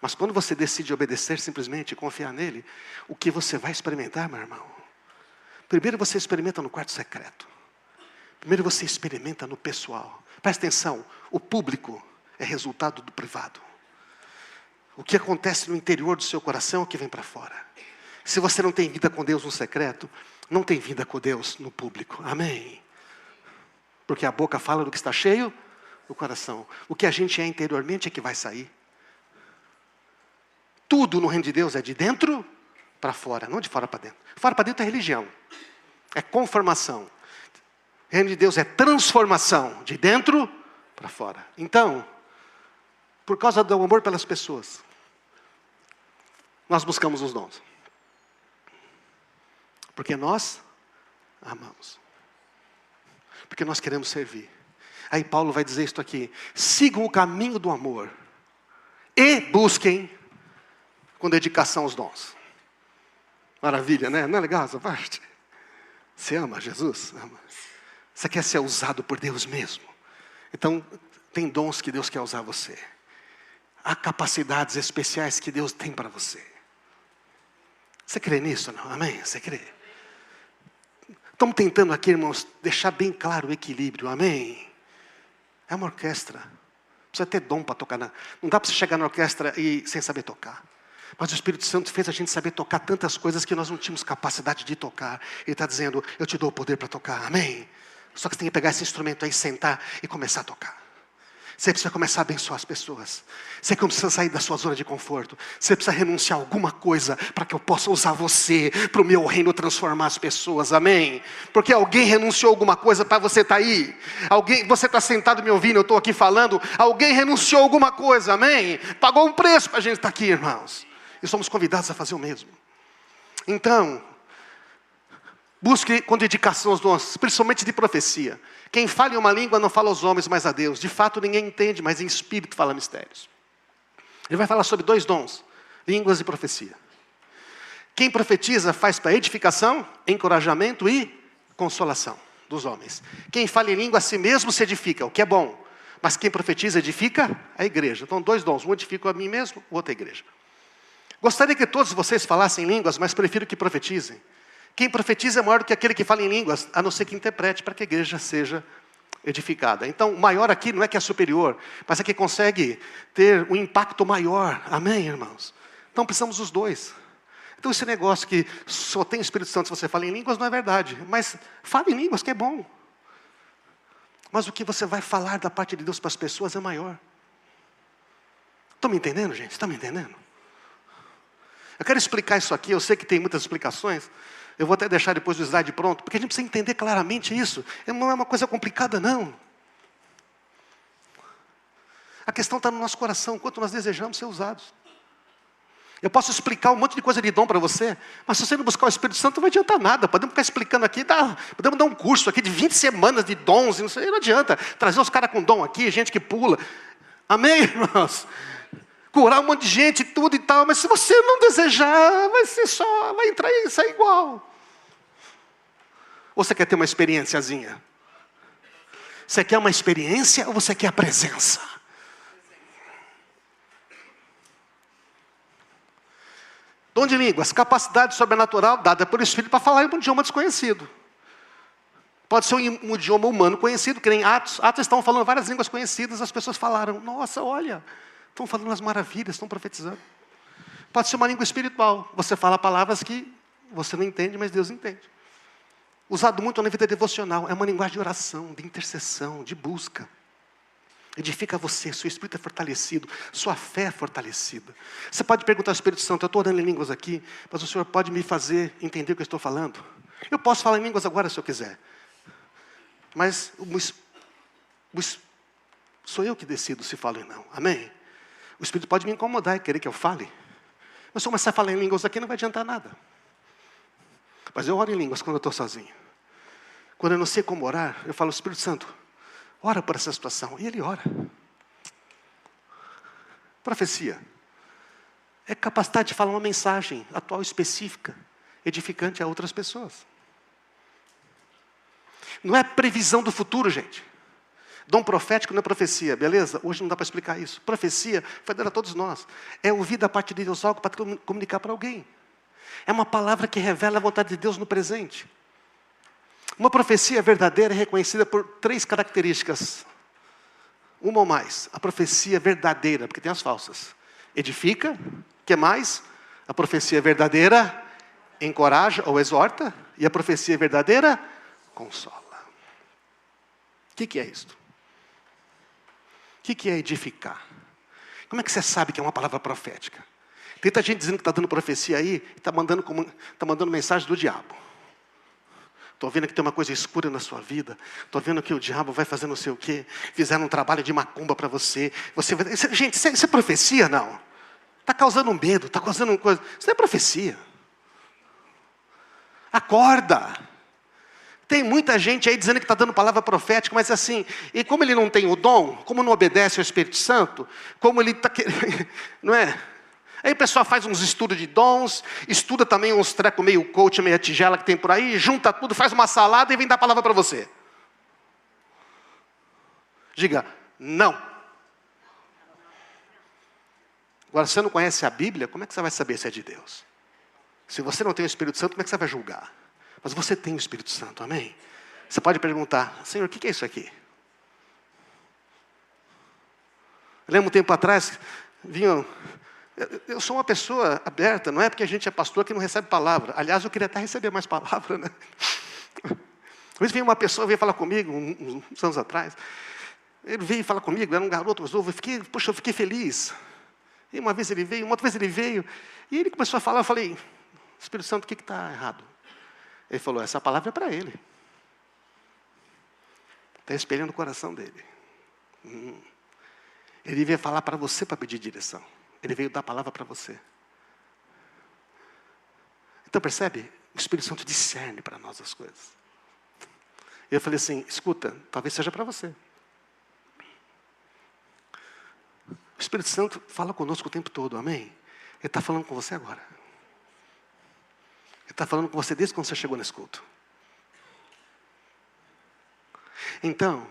Mas quando você decide obedecer simplesmente e confiar nele, o que você vai experimentar, meu irmão? Primeiro você experimenta no quarto secreto. Primeiro você experimenta no pessoal. Presta atenção, o público é resultado do privado. O que acontece no interior do seu coração é o que vem para fora. Se você não tem vida com Deus no secreto, não tem vida com Deus no público. Amém? Porque a boca fala do que está cheio do coração. O que a gente é interiormente é que vai sair. Tudo no reino de Deus é de dentro para fora, não de fora para dentro. Fora para dentro é religião, é conformação. O reino de Deus é transformação, de dentro para fora. Então, por causa do amor pelas pessoas, nós buscamos os dons. Porque nós amamos. Porque nós queremos servir. Aí Paulo vai dizer isto aqui: sigam o caminho do amor e busquem com dedicação os dons. Maravilha, né? Não é legal essa parte? Você ama Jesus? Ama. Você quer ser usado por Deus mesmo? Então, tem dons que Deus quer usar você. Há capacidades especiais que Deus tem para você. Você crê nisso, não? Amém? Você crê? Estamos tentando aqui, irmãos, deixar bem claro o equilíbrio. Amém? É uma orquestra. Precisa ter dom para tocar. Não dá para você chegar na orquestra sem saber tocar. Mas o Espírito Santo fez a gente saber tocar tantas coisas que nós não tínhamos capacidade de tocar. Ele está dizendo, eu te dou o poder para tocar. Amém? Só que você tem que pegar esse instrumento aí, sentar e começar a tocar. Você precisa começar a abençoar as pessoas. Você precisa sair da sua zona de conforto. Você precisa renunciar a alguma coisa para que eu possa usar você para o meu reino transformar as pessoas. Amém? Porque alguém renunciou a alguma coisa para você estar aí. Você está sentado me ouvindo, eu estou aqui falando. Alguém renunciou a alguma coisa. Amém? Pagou um preço para a gente estar aqui, irmãos. E somos convidados a fazer o mesmo. Então, busque com dedicação os dons, principalmente de profecia. Quem fala em uma língua não fala aos homens, mas a Deus. De fato, ninguém entende, mas em espírito fala mistérios. Ele vai falar sobre 2 dons, línguas e profecia. Quem profetiza faz para edificação, encorajamento e consolação dos homens. Quem fala em língua a si mesmo se edifica, o que é bom. Mas quem profetiza edifica a igreja. Então, 2 dons, um edifica a mim mesmo, o outro a igreja. Gostaria que todos vocês falassem línguas, mas prefiro que profetizem. Quem profetiza é maior do que aquele que fala em línguas, a não ser que interprete para que a igreja seja edificada. Então, o maior aqui não é que é superior, mas é que consegue ter um impacto maior. Amém, irmãos? Então, precisamos dos 2. Então, esse negócio que só tem o Espírito Santo se você fala em línguas não é verdade. Mas fale em línguas que é bom. Mas o que você vai falar da parte de Deus para as pessoas é maior. Estão me entendendo, gente? Estão me entendendo? Eu quero explicar isso aqui, eu sei que tem muitas explicações. Eu vou até deixar depois o slide pronto, porque a gente precisa entender claramente isso. Não é uma coisa complicada, não. A questão está no nosso coração, quanto nós desejamos ser usados. Eu posso explicar um monte de coisa de dom para você, mas se você não buscar o Espírito Santo, não vai adiantar nada. Podemos ficar explicando aqui, podemos dar um curso aqui de 20 semanas de dons, não adianta. Trazer os caras com dom aqui, gente que pula. Amém, irmãos? Curar um monte de gente, tudo e tal, mas se você não desejar, vai entrar e sair igual. Ou você quer ter uma experiênciazinha? Você quer uma experiência ou você quer a presença? Dom de línguas, capacidade sobrenatural dada pelo Espírito para falar em um idioma desconhecido. Pode ser um idioma humano conhecido, que nem Atos. Atos estavam falando várias línguas conhecidas, as pessoas falaram, nossa, olha, estão falando as maravilhas, estão profetizando. Pode ser uma língua espiritual. Você fala palavras que você não entende, mas Deus entende. Usado muito na vida devocional. É uma linguagem de oração, de intercessão, de busca. edifica você, seu espírito é fortalecido, sua fé é fortalecida. Você pode perguntar ao Espírito Santo, eu estou orando em línguas aqui, mas o Senhor pode me fazer entender o que eu estou falando? Eu posso falar em línguas agora se eu quiser. Mas sou eu que decido se falo ou não. Amém? O Espírito pode me incomodar e querer que eu fale. Mas se eu começar a falar em línguas aqui, não vai adiantar nada. Mas eu oro em línguas quando eu estou sozinho. Quando eu não sei como orar, eu falo, Espírito Santo, ora por essa situação. E Ele ora. Profecia é capacidade de falar uma mensagem atual, específica, edificante a outras pessoas. Não é previsão do futuro, gente. Dom profético não é profecia, beleza? Hoje não dá para explicar isso. Profecia foi dada a todos nós. É ouvir da parte de Deus algo para comunicar para alguém. É uma palavra que revela a vontade de Deus no presente. Uma profecia verdadeira é reconhecida por 3 características. Uma ou mais. A profecia verdadeira, porque tem as falsas. Edifica. O que mais? A profecia verdadeira encoraja ou exorta. E a profecia verdadeira consola. O que é isto? O que é edificar? Como é que você sabe que é uma palavra profética? Tem tanta gente dizendo que está dando profecia aí, e está mandando mensagem do diabo. Estou vendo que tem uma coisa escura na sua vida. Estou vendo que o diabo vai fazer não sei o quê. Fizeram um trabalho de macumba para você. Gente, isso é profecia? Não. Está causando medo, está causando coisa. Isso não é profecia. Acorda. Tem muita gente aí dizendo que está dando palavra profética, mas assim, e como ele não tem o dom, como não obedece ao Espírito Santo, como ele está querendo, não é? Aí o pessoal faz uns estudos de dons, estuda também uns trecos meio coach, meio tigela que tem por aí, junta tudo, faz uma salada e vem dar a palavra para você. Diga, não. Agora, se você não conhece a Bíblia, como é que você vai saber se é de Deus? Se você não tem o Espírito Santo, como é que você vai julgar? Mas você tem o Espírito Santo, amém? Você pode perguntar, Senhor, o que é isso aqui? Eu lembro um tempo atrás, eu sou uma pessoa aberta, não é porque a gente é pastor que não recebe palavra. Aliás, eu queria até receber mais palavra, né? Uma vez veio uma pessoa, veio falar comigo, uns anos atrás. Ele veio falar comigo, era um garoto, mas eu fiquei feliz. E uma vez ele veio, uma outra vez ele veio, e ele começou a falar, eu falei, Espírito Santo, o que está errado? Ele falou, essa palavra é para ele. Está espelhando o coração dele. Ele veio falar para você para pedir direção. Ele veio dar a palavra para você. Então percebe? O Espírito Santo discerne para nós as coisas. Eu falei assim, escuta, talvez seja para você. O Espírito Santo fala conosco o tempo todo, amém? Ele está falando com você agora. Ele está falando com você desde quando você chegou nesse culto. Então,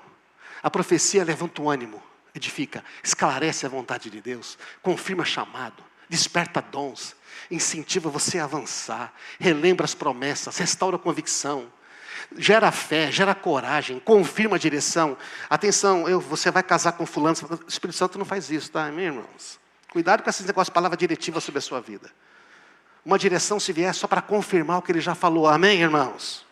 a profecia levanta o ânimo, edifica, esclarece a vontade de Deus, confirma chamado, desperta dons, incentiva você a avançar, relembra as promessas, restaura a convicção, gera fé, gera coragem, confirma a direção. Atenção, você vai casar com fulano, o Espírito Santo não faz isso, tá, meus irmãos? Cuidado com esses negócios de palavra diretiva sobre a sua vida. Uma direção, se vier, só para confirmar o que ele já falou. Amém, irmãos?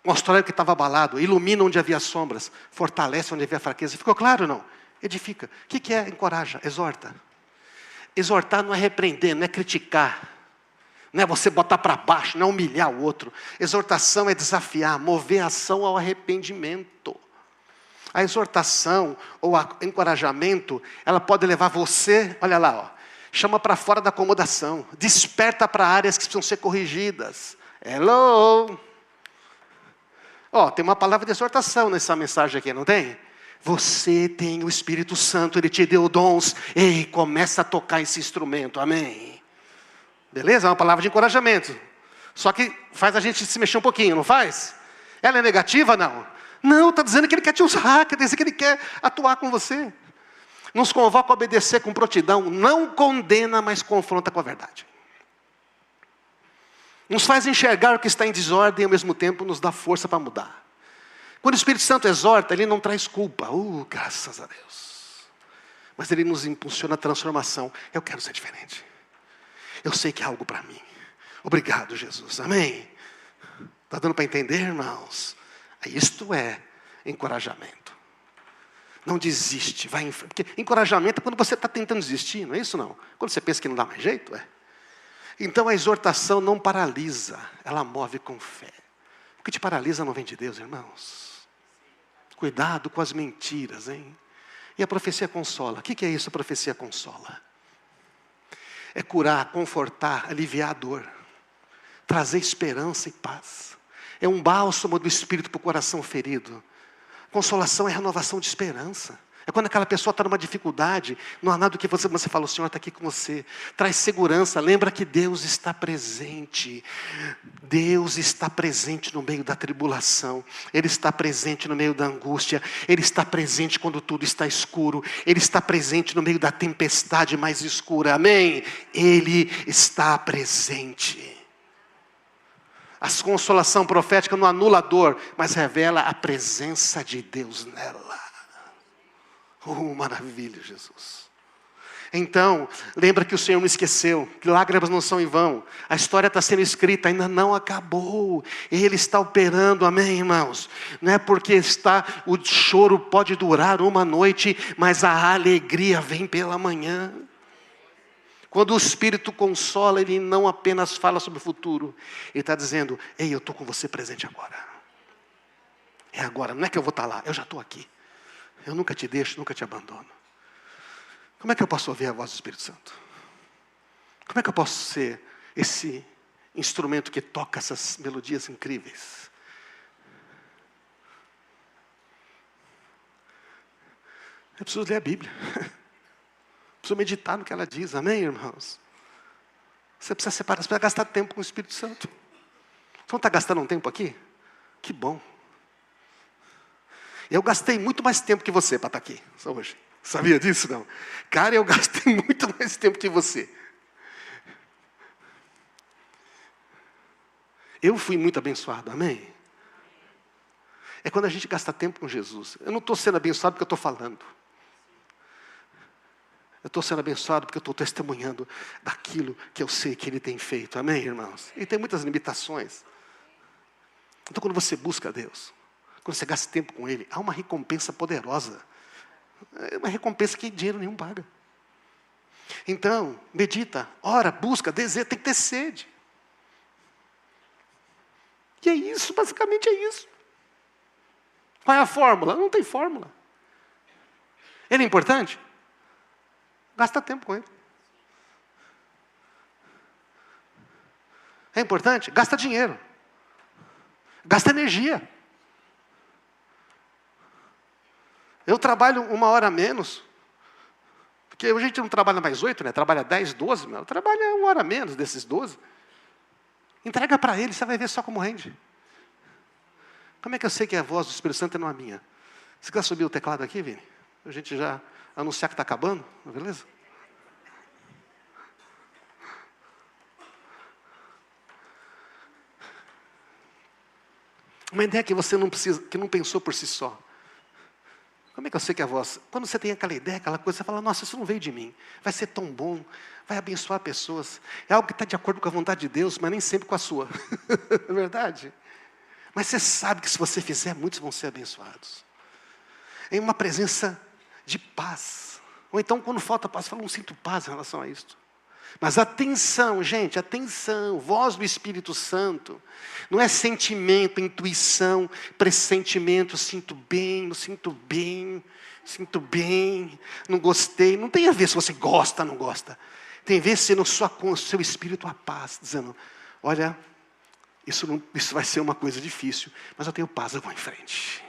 Mostrar o que estava abalado. Ilumina onde havia sombras. Fortalece onde havia fraqueza. Ficou claro ou não? Edifica. O que é? Encoraja. Exorta. Exortar não é repreender, não é criticar. Não é você botar para baixo, não é humilhar o outro. Exortação é desafiar, mover a ação ao arrependimento. A exortação ou o encorajamento, ela pode levar você, olha lá, ó. Chama para fora da acomodação. Desperta para áreas que precisam ser corrigidas. Hello! Tem uma palavra de exortação nessa mensagem aqui, não tem? Você tem o Espírito Santo, Ele te deu dons. Ei, começa a tocar esse instrumento, amém? Beleza? É uma palavra de encorajamento. Só que faz a gente se mexer um pouquinho, não faz? Ela é negativa? Não. Não, está dizendo que Ele quer te usar, quer dizer que Ele quer atuar com você. Nos convoca a obedecer com prontidão, não condena, mas confronta com a verdade. Nos faz enxergar o que está em desordem e ao mesmo tempo nos dá força para mudar. Quando o Espírito Santo exorta, Ele não traz culpa. Graças a Deus. Mas Ele nos impulsiona a transformação. Eu quero ser diferente. Eu sei que é algo para mim. Obrigado, Jesus. Amém? Está dando para entender, irmãos? Isto é encorajamento. Não desiste, vai em frente. Porque encorajamento é quando você está tentando desistir, não é isso não? Quando você pensa que não dá mais jeito, é. Então a exortação não paralisa, ela move com fé. O que te paralisa não vem de Deus, irmãos. Cuidado com as mentiras, hein? E a profecia consola. O que é isso, a profecia consola? É curar, confortar, aliviar a dor. Trazer esperança e paz. É um bálsamo do Espírito para o coração ferido. Consolação é renovação de esperança. É quando aquela pessoa está numa dificuldade, não há nada do que você fala, o Senhor está aqui com você. Traz segurança, lembra que Deus está presente. Deus está presente no meio da tribulação. Ele está presente no meio da angústia. Ele está presente quando tudo está escuro. Ele está presente no meio da tempestade mais escura. Amém? Ele está presente. A consolação profética não anula a dor, mas revela a presença de Deus nela. Oh, maravilha, Jesus. Então, lembra que o Senhor não esqueceu, que lágrimas não são em vão. A história está sendo escrita, ainda não acabou. Ele está operando, amém, irmãos? Não é porque o choro pode durar uma noite, mas a alegria vem pela manhã. Quando o Espírito consola, Ele não apenas fala sobre o futuro. Ele está dizendo, ei, eu estou com você presente agora. É agora, não é que eu vou estar lá, eu já estou aqui. Eu nunca te deixo, nunca te abandono. Como é que eu posso ouvir a voz do Espírito Santo? Como é que eu posso ser esse instrumento que toca essas melodias incríveis? Eu preciso ler a Bíblia. Preciso meditar no que ela diz, amém, irmãos? Você precisa separar, você precisa gastar tempo com o Espírito Santo. Você não está gastando um tempo aqui? Que bom. Eu gastei muito mais tempo que você para estar aqui, só hoje. Sabia disso, não? Cara, eu gastei muito mais tempo que você. Eu fui muito abençoado, amém? É quando a gente gasta tempo com Jesus. Eu não estou sendo abençoado porque eu estou falando. Eu estou sendo abençoado porque eu estou testemunhando daquilo que eu sei que Ele tem feito. Amém, irmãos? E tem muitas limitações. Então, quando você busca Deus, quando você gasta tempo com Ele, há uma recompensa poderosa. É uma recompensa que dinheiro nenhum paga. Então, medita, ora, busca, deseja, tem que ter sede. E é isso, basicamente é isso. Qual é a fórmula? Não tem fórmula. Ele é importante? Gasta tempo com Ele. É importante? Gasta dinheiro. Gasta energia. Eu trabalho 1 hora a menos. Porque a gente não trabalha mais 8, né? Trabalha 10, 12. Eu trabalho 1 hora a menos desses 12. Entrega para Ele, você vai ver só como rende. Como é que eu sei que a voz do Espírito Santo não é a minha? Você quer subir o teclado aqui, Vini? A gente já anunciar que está acabando, beleza? Uma ideia que você não precisa, que não pensou por si só. Como é que eu sei que a voz... Quando você tem aquela ideia, aquela coisa, você fala, nossa, isso não veio de mim. Vai ser tão bom, vai abençoar pessoas. É algo que está de acordo com a vontade de Deus, mas nem sempre com a sua. É verdade? Mas você sabe que se você fizer, muitos vão ser abençoados. É uma presença de paz. Ou então, quando falta paz, fala, não sinto paz em relação a isto. Mas atenção, gente, atenção, voz do Espírito Santo, não é sentimento, intuição, pressentimento, sinto bem, não gostei, não tem a ver se você gosta ou não gosta, tem a ver se no seu espírito há paz, dizendo, olha, isso vai ser uma coisa difícil, mas eu tenho paz, eu vou em frente.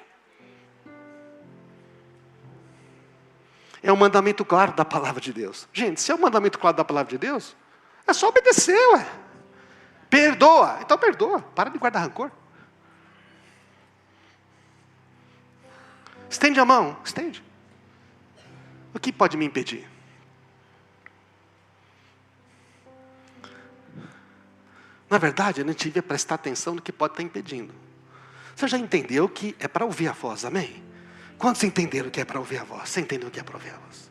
É um mandamento claro da palavra de Deus. Gente, se é um mandamento claro da palavra de Deus, é só obedecer, ué. Perdoa. Então perdoa. Para de guardar rancor. Estende a mão. Estende. O que pode me impedir? Na verdade, a gente devia prestar atenção no que pode estar impedindo. Você já entendeu que é para ouvir a voz, amém? Quantos entenderam o que é para ouvir a voz? Você entendeu o que é para ouvir a voz?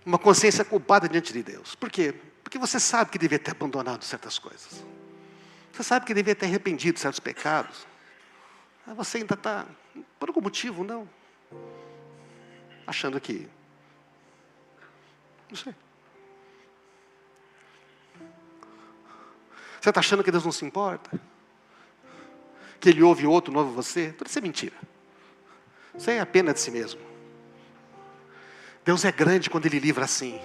Uma consciência culpada diante de Deus. Por quê? Porque você sabe que devia ter abandonado certas coisas. Você sabe que devia ter arrependido de certos pecados. Mas você ainda está, por algum motivo, não. Achando que... Não sei. Você está achando que Deus não se importa? Que Ele ouve outro, não ouve você? Tudo isso é mentira. Isso é a pena de si mesmo. Deus é grande quando Ele livra assim.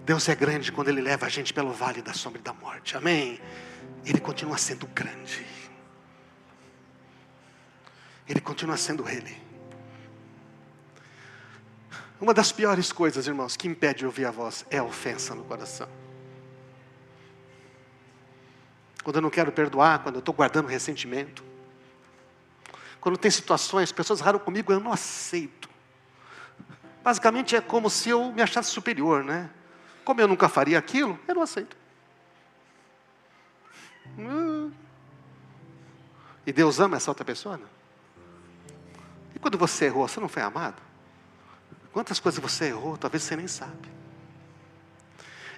Deus é grande quando Ele leva a gente pelo vale da sombra e da morte. Amém? Ele continua sendo grande. Ele continua sendo Ele. Uma das piores coisas, irmãos, que impede de ouvir a voz é a ofensa no coração. Quando eu não quero perdoar, quando eu estou guardando ressentimento. Quando tem situações, pessoas erraram comigo, eu não aceito. Basicamente é como se eu me achasse superior, né? Como eu nunca faria aquilo, eu não aceito. E Deus ama essa outra pessoa? Não? E quando você errou, você não foi amado? Quantas coisas você errou, talvez você nem sabe.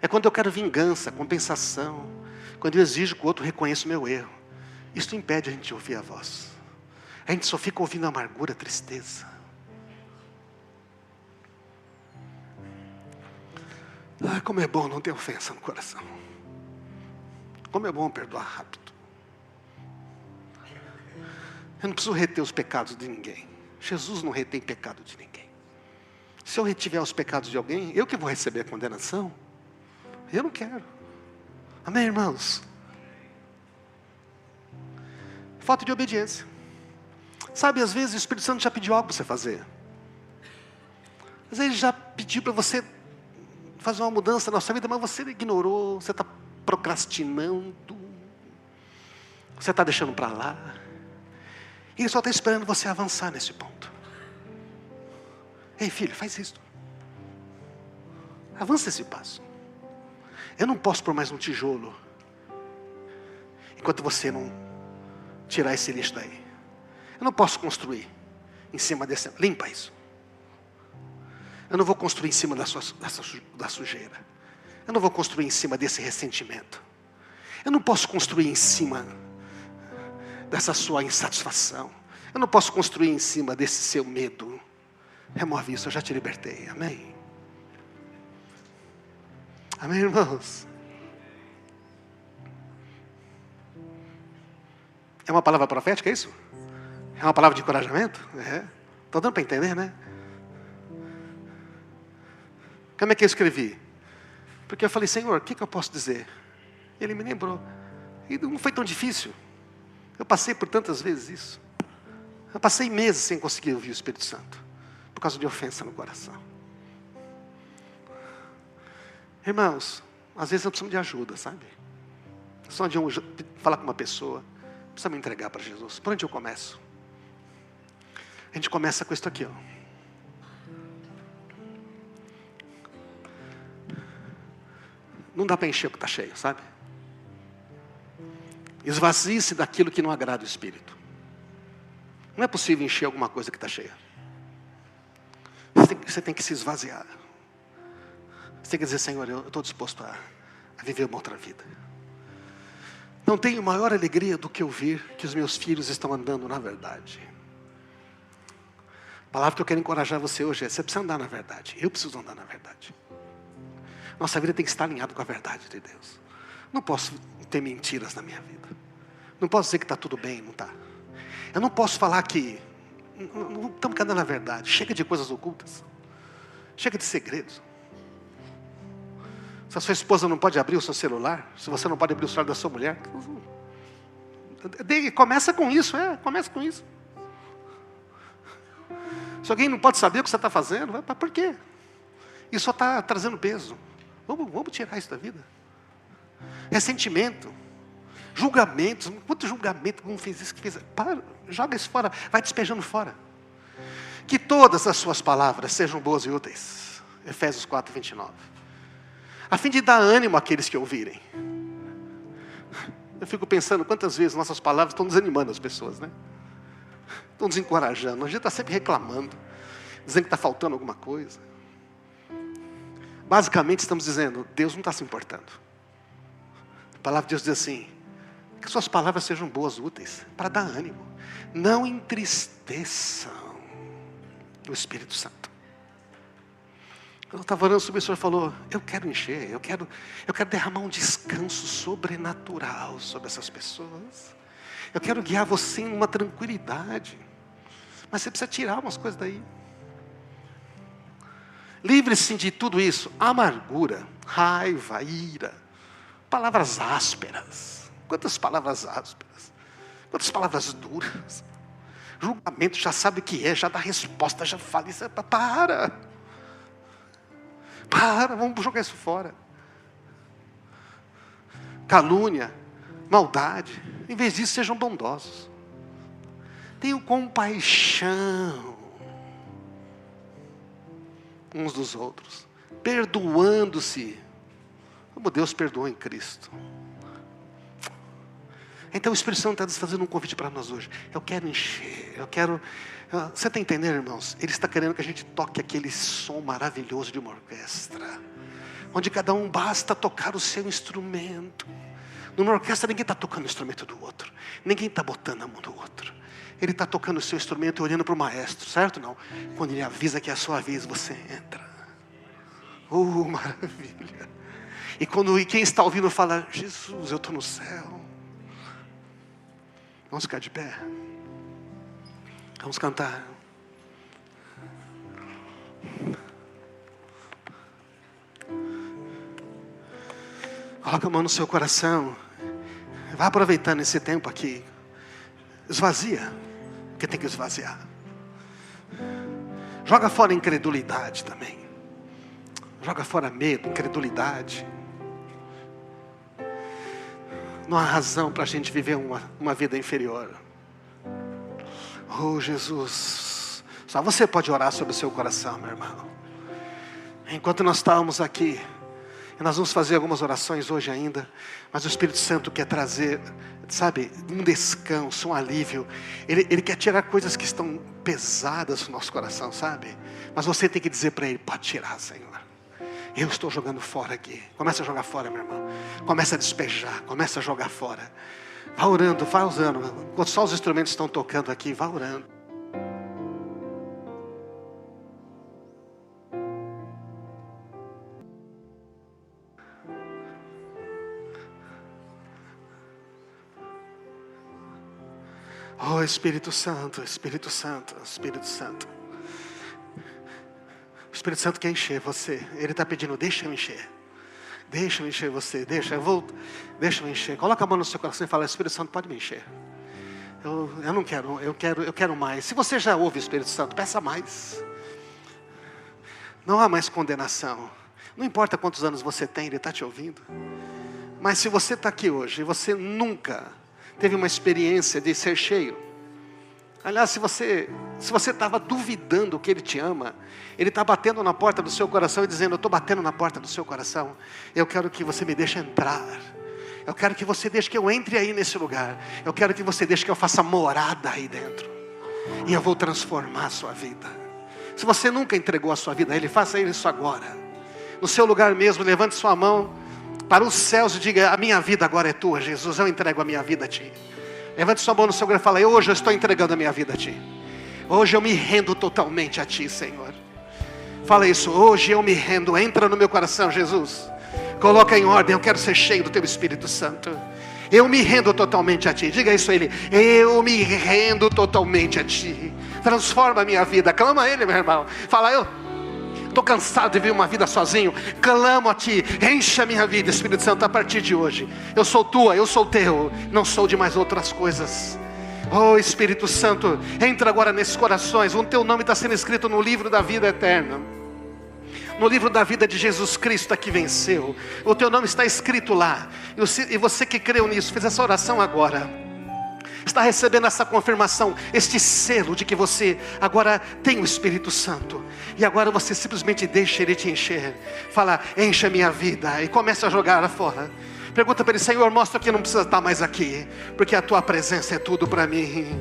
É quando eu quero vingança, compensação. Quando eu exijo que o outro reconheça o meu erro. Isso impede a gente de ouvir a voz. A gente só fica ouvindo amargura, tristeza. Ah, como é bom não ter ofensa no coração. Como é bom perdoar rápido. Eu não preciso reter os pecados de ninguém. Jesus não retém pecado de ninguém. Se eu retiver os pecados de alguém, eu que vou receber a condenação. Eu não quero. Amém, irmãos? Falta de obediência. Sabe, às vezes o Espírito Santo já pediu algo para você fazer. Às vezes ele já pediu para você fazer uma mudança na sua vida, mas você ignorou, você está procrastinando, você está deixando para lá. E ele só está esperando você avançar nesse ponto. Ei, filho, faz isso. Avança esse passo. Eu não posso pôr mais um tijolo enquanto você não tirar esse lixo daí. Eu não posso construir em cima desse... Limpa isso. Eu não vou construir em cima da sujeira. Eu não vou construir em cima desse ressentimento. Eu não posso construir em cima dessa sua insatisfação. Eu não posso construir em cima desse seu medo. Remove isso, eu já te libertei. Amém? Amém, irmãos? É uma palavra profética, é isso? É uma palavra de encorajamento? É. Estou dando para entender, né? Como é que eu escrevi? Porque eu falei, Senhor, o que eu posso dizer? Ele me lembrou. E não foi tão difícil. Eu passei por tantas vezes isso. Eu passei meses sem conseguir ouvir o Espírito Santo. Por causa de ofensa no coração. Irmãos, às vezes eu preciso de ajuda, sabe? Só de falar com uma pessoa. Precisa me entregar para Jesus. Por onde eu começo? A gente começa com isso aqui, ó. Não dá para encher o que está cheio, sabe? Esvazie-se daquilo que não agrada o Espírito. Não é possível encher alguma coisa que está cheia. Você tem que se esvaziar. Você tem que dizer, Senhor, eu estou disposto a viver uma outra vida. Não tenho maior alegria do que ouvir que os meus filhos estão andando na verdade. A palavra que eu quero encorajar você hoje é, você precisa andar na verdade. Eu preciso andar na verdade. Nossa vida tem que estar alinhada com a verdade de Deus. Não posso ter mentiras na minha vida. Não posso dizer que está tudo bem, não está. Eu não posso falar que não estamos andando na verdade. Chega de coisas ocultas. Chega de segredos. Se a sua esposa não pode abrir o seu celular, se você não pode abrir o celular da sua mulher, começa com isso, começa com isso. Se alguém não pode saber o que você está fazendo, por quê? Isso só está trazendo peso. Vamos tirar isso da vida. Ressentimento, julgamentos. Quanto julgamento, como fez isso, que fez. Para, joga isso fora, vai despejando fora. Que todas as suas palavras sejam boas e úteis. Efésios 4:29. A fim de dar ânimo àqueles que ouvirem. Eu fico pensando quantas vezes nossas palavras estão desanimando as pessoas, né? Estão desencorajando. A gente está sempre reclamando, dizendo que está faltando alguma coisa. Basicamente estamos dizendo, Deus não está se importando. A palavra de Deus diz assim, Que suas palavras sejam boas, úteis, para dar ânimo. Não entristeçam o Espírito Santo. Quando eu estava orando sobre isso, o Senhor falou, eu quero encher, eu quero derramar um descanso sobrenatural sobre essas pessoas. Eu quero guiar você em uma tranquilidade. Mas você precisa tirar umas coisas daí. Livre-se de tudo isso. Amargura, raiva, ira. Palavras ásperas. Quantas palavras ásperas. Quantas palavras duras. Julgamento, já sabe o que é, já dá resposta, já fala isso. Para, vamos jogar isso fora. Calúnia, maldade. Em vez disso, sejam bondosos. Tenham compaixão uns dos outros, perdoando-se, como Deus perdoou em Cristo. Então o Espírito Santo está fazendo um convite para nós hoje. Eu quero encher, você está entendendo, irmãos? Ele está querendo que a gente toque aquele som maravilhoso de uma orquestra, onde cada um basta tocar o seu instrumento. Numa orquestra ninguém está tocando o instrumento do outro, ninguém está botando a mão do outro. Ele está tocando o seu instrumento e olhando para o maestro, certo? Não. Quando ele avisa que é a sua vez, você entra. Maravilha. E quem está ouvindo fala, Jesus, eu estou no céu. Vamos ficar de pé. Vamos cantar. Coloca a mão no seu coração. Vai aproveitando esse tempo aqui. Esvazia, porque tem que esvaziar. Joga fora a incredulidade também. Joga fora medo, incredulidade. Não há razão para a gente viver uma vida inferior. Oh Jesus, só você pode orar sobre o seu coração, meu irmão. Enquanto nós estávamos aqui, e nós vamos fazer algumas orações hoje ainda, mas o Espírito Santo quer trazer, sabe, um descanso, um alívio. Ele quer tirar coisas que estão pesadas no nosso coração, sabe? Mas você tem que dizer para Ele, pode tirar, Senhor. Eu estou jogando fora aqui. Começa a jogar fora, meu irmão. Começa a despejar, começa a jogar fora. Vá orando, vá usando. Enquanto só os instrumentos estão tocando aqui, vá orando. Oh Espírito Santo, Espírito Santo, Espírito Santo. O Espírito Santo quer encher você. Ele está pedindo, deixa eu encher. Deixa eu encher você, deixa eu encher. Coloca a mão no seu coração e fala, Espírito Santo, pode me encher. Eu não quero, eu quero mais. Se você já ouve o Espírito Santo, peça mais. Não há mais condenação. Não importa quantos anos você tem, Ele está te ouvindo. Mas se você está aqui hoje e você nunca teve uma experiência de ser cheio. Aliás, se você estava duvidando que Ele te ama, Ele está batendo na porta do seu coração e dizendo, eu estou batendo na porta do seu coração. Eu quero que você me deixe entrar. Eu quero que você deixe que eu entre aí nesse lugar. Eu quero que você deixe que eu faça morada aí dentro. E eu vou transformar a sua vida. Se você nunca entregou a sua vida a Ele, faça isso agora. No seu lugar mesmo, levante sua mão para os céus e diga, a minha vida agora é tua, Jesus, eu entrego a minha vida a Ti. Levante sua mão no seu lugar e fala, hoje eu estou entregando a minha vida a Ti. Hoje eu me rendo totalmente a Ti, Senhor. Fala isso, hoje eu me rendo, entra no meu coração, Jesus. Coloca em ordem, eu quero ser cheio do Teu Espírito Santo. Eu me rendo totalmente a Ti. Diga isso a Ele, eu me rendo totalmente a Ti. Transforma a minha vida, clama a Ele, meu irmão. Fala, eu estou cansado de viver uma vida sozinho. Clamo a Ti, enche a minha vida, Espírito Santo, a partir de hoje. Eu sou Tua, eu sou Teu, não sou de mais outras coisas. Oh Espírito Santo, entra agora nesses corações. O Teu nome está sendo escrito no livro da vida eterna, no livro da vida de Jesus Cristo que venceu. O Teu nome está escrito lá. E você que creu nisso, fez essa oração agora, está recebendo essa confirmação, este selo de que você agora tem o Espírito Santo. E agora você simplesmente deixa Ele te encher. Fala, enche a minha vida. E começa a jogar fora. Pergunta para Ele, Senhor, mostra que não precisa estar mais aqui, porque a Tua presença é tudo para mim.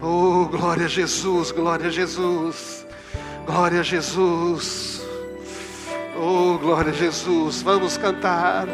Oh, glória a Jesus, glória a Jesus, glória a Jesus. Oh, glória a Jesus. Vamos cantar.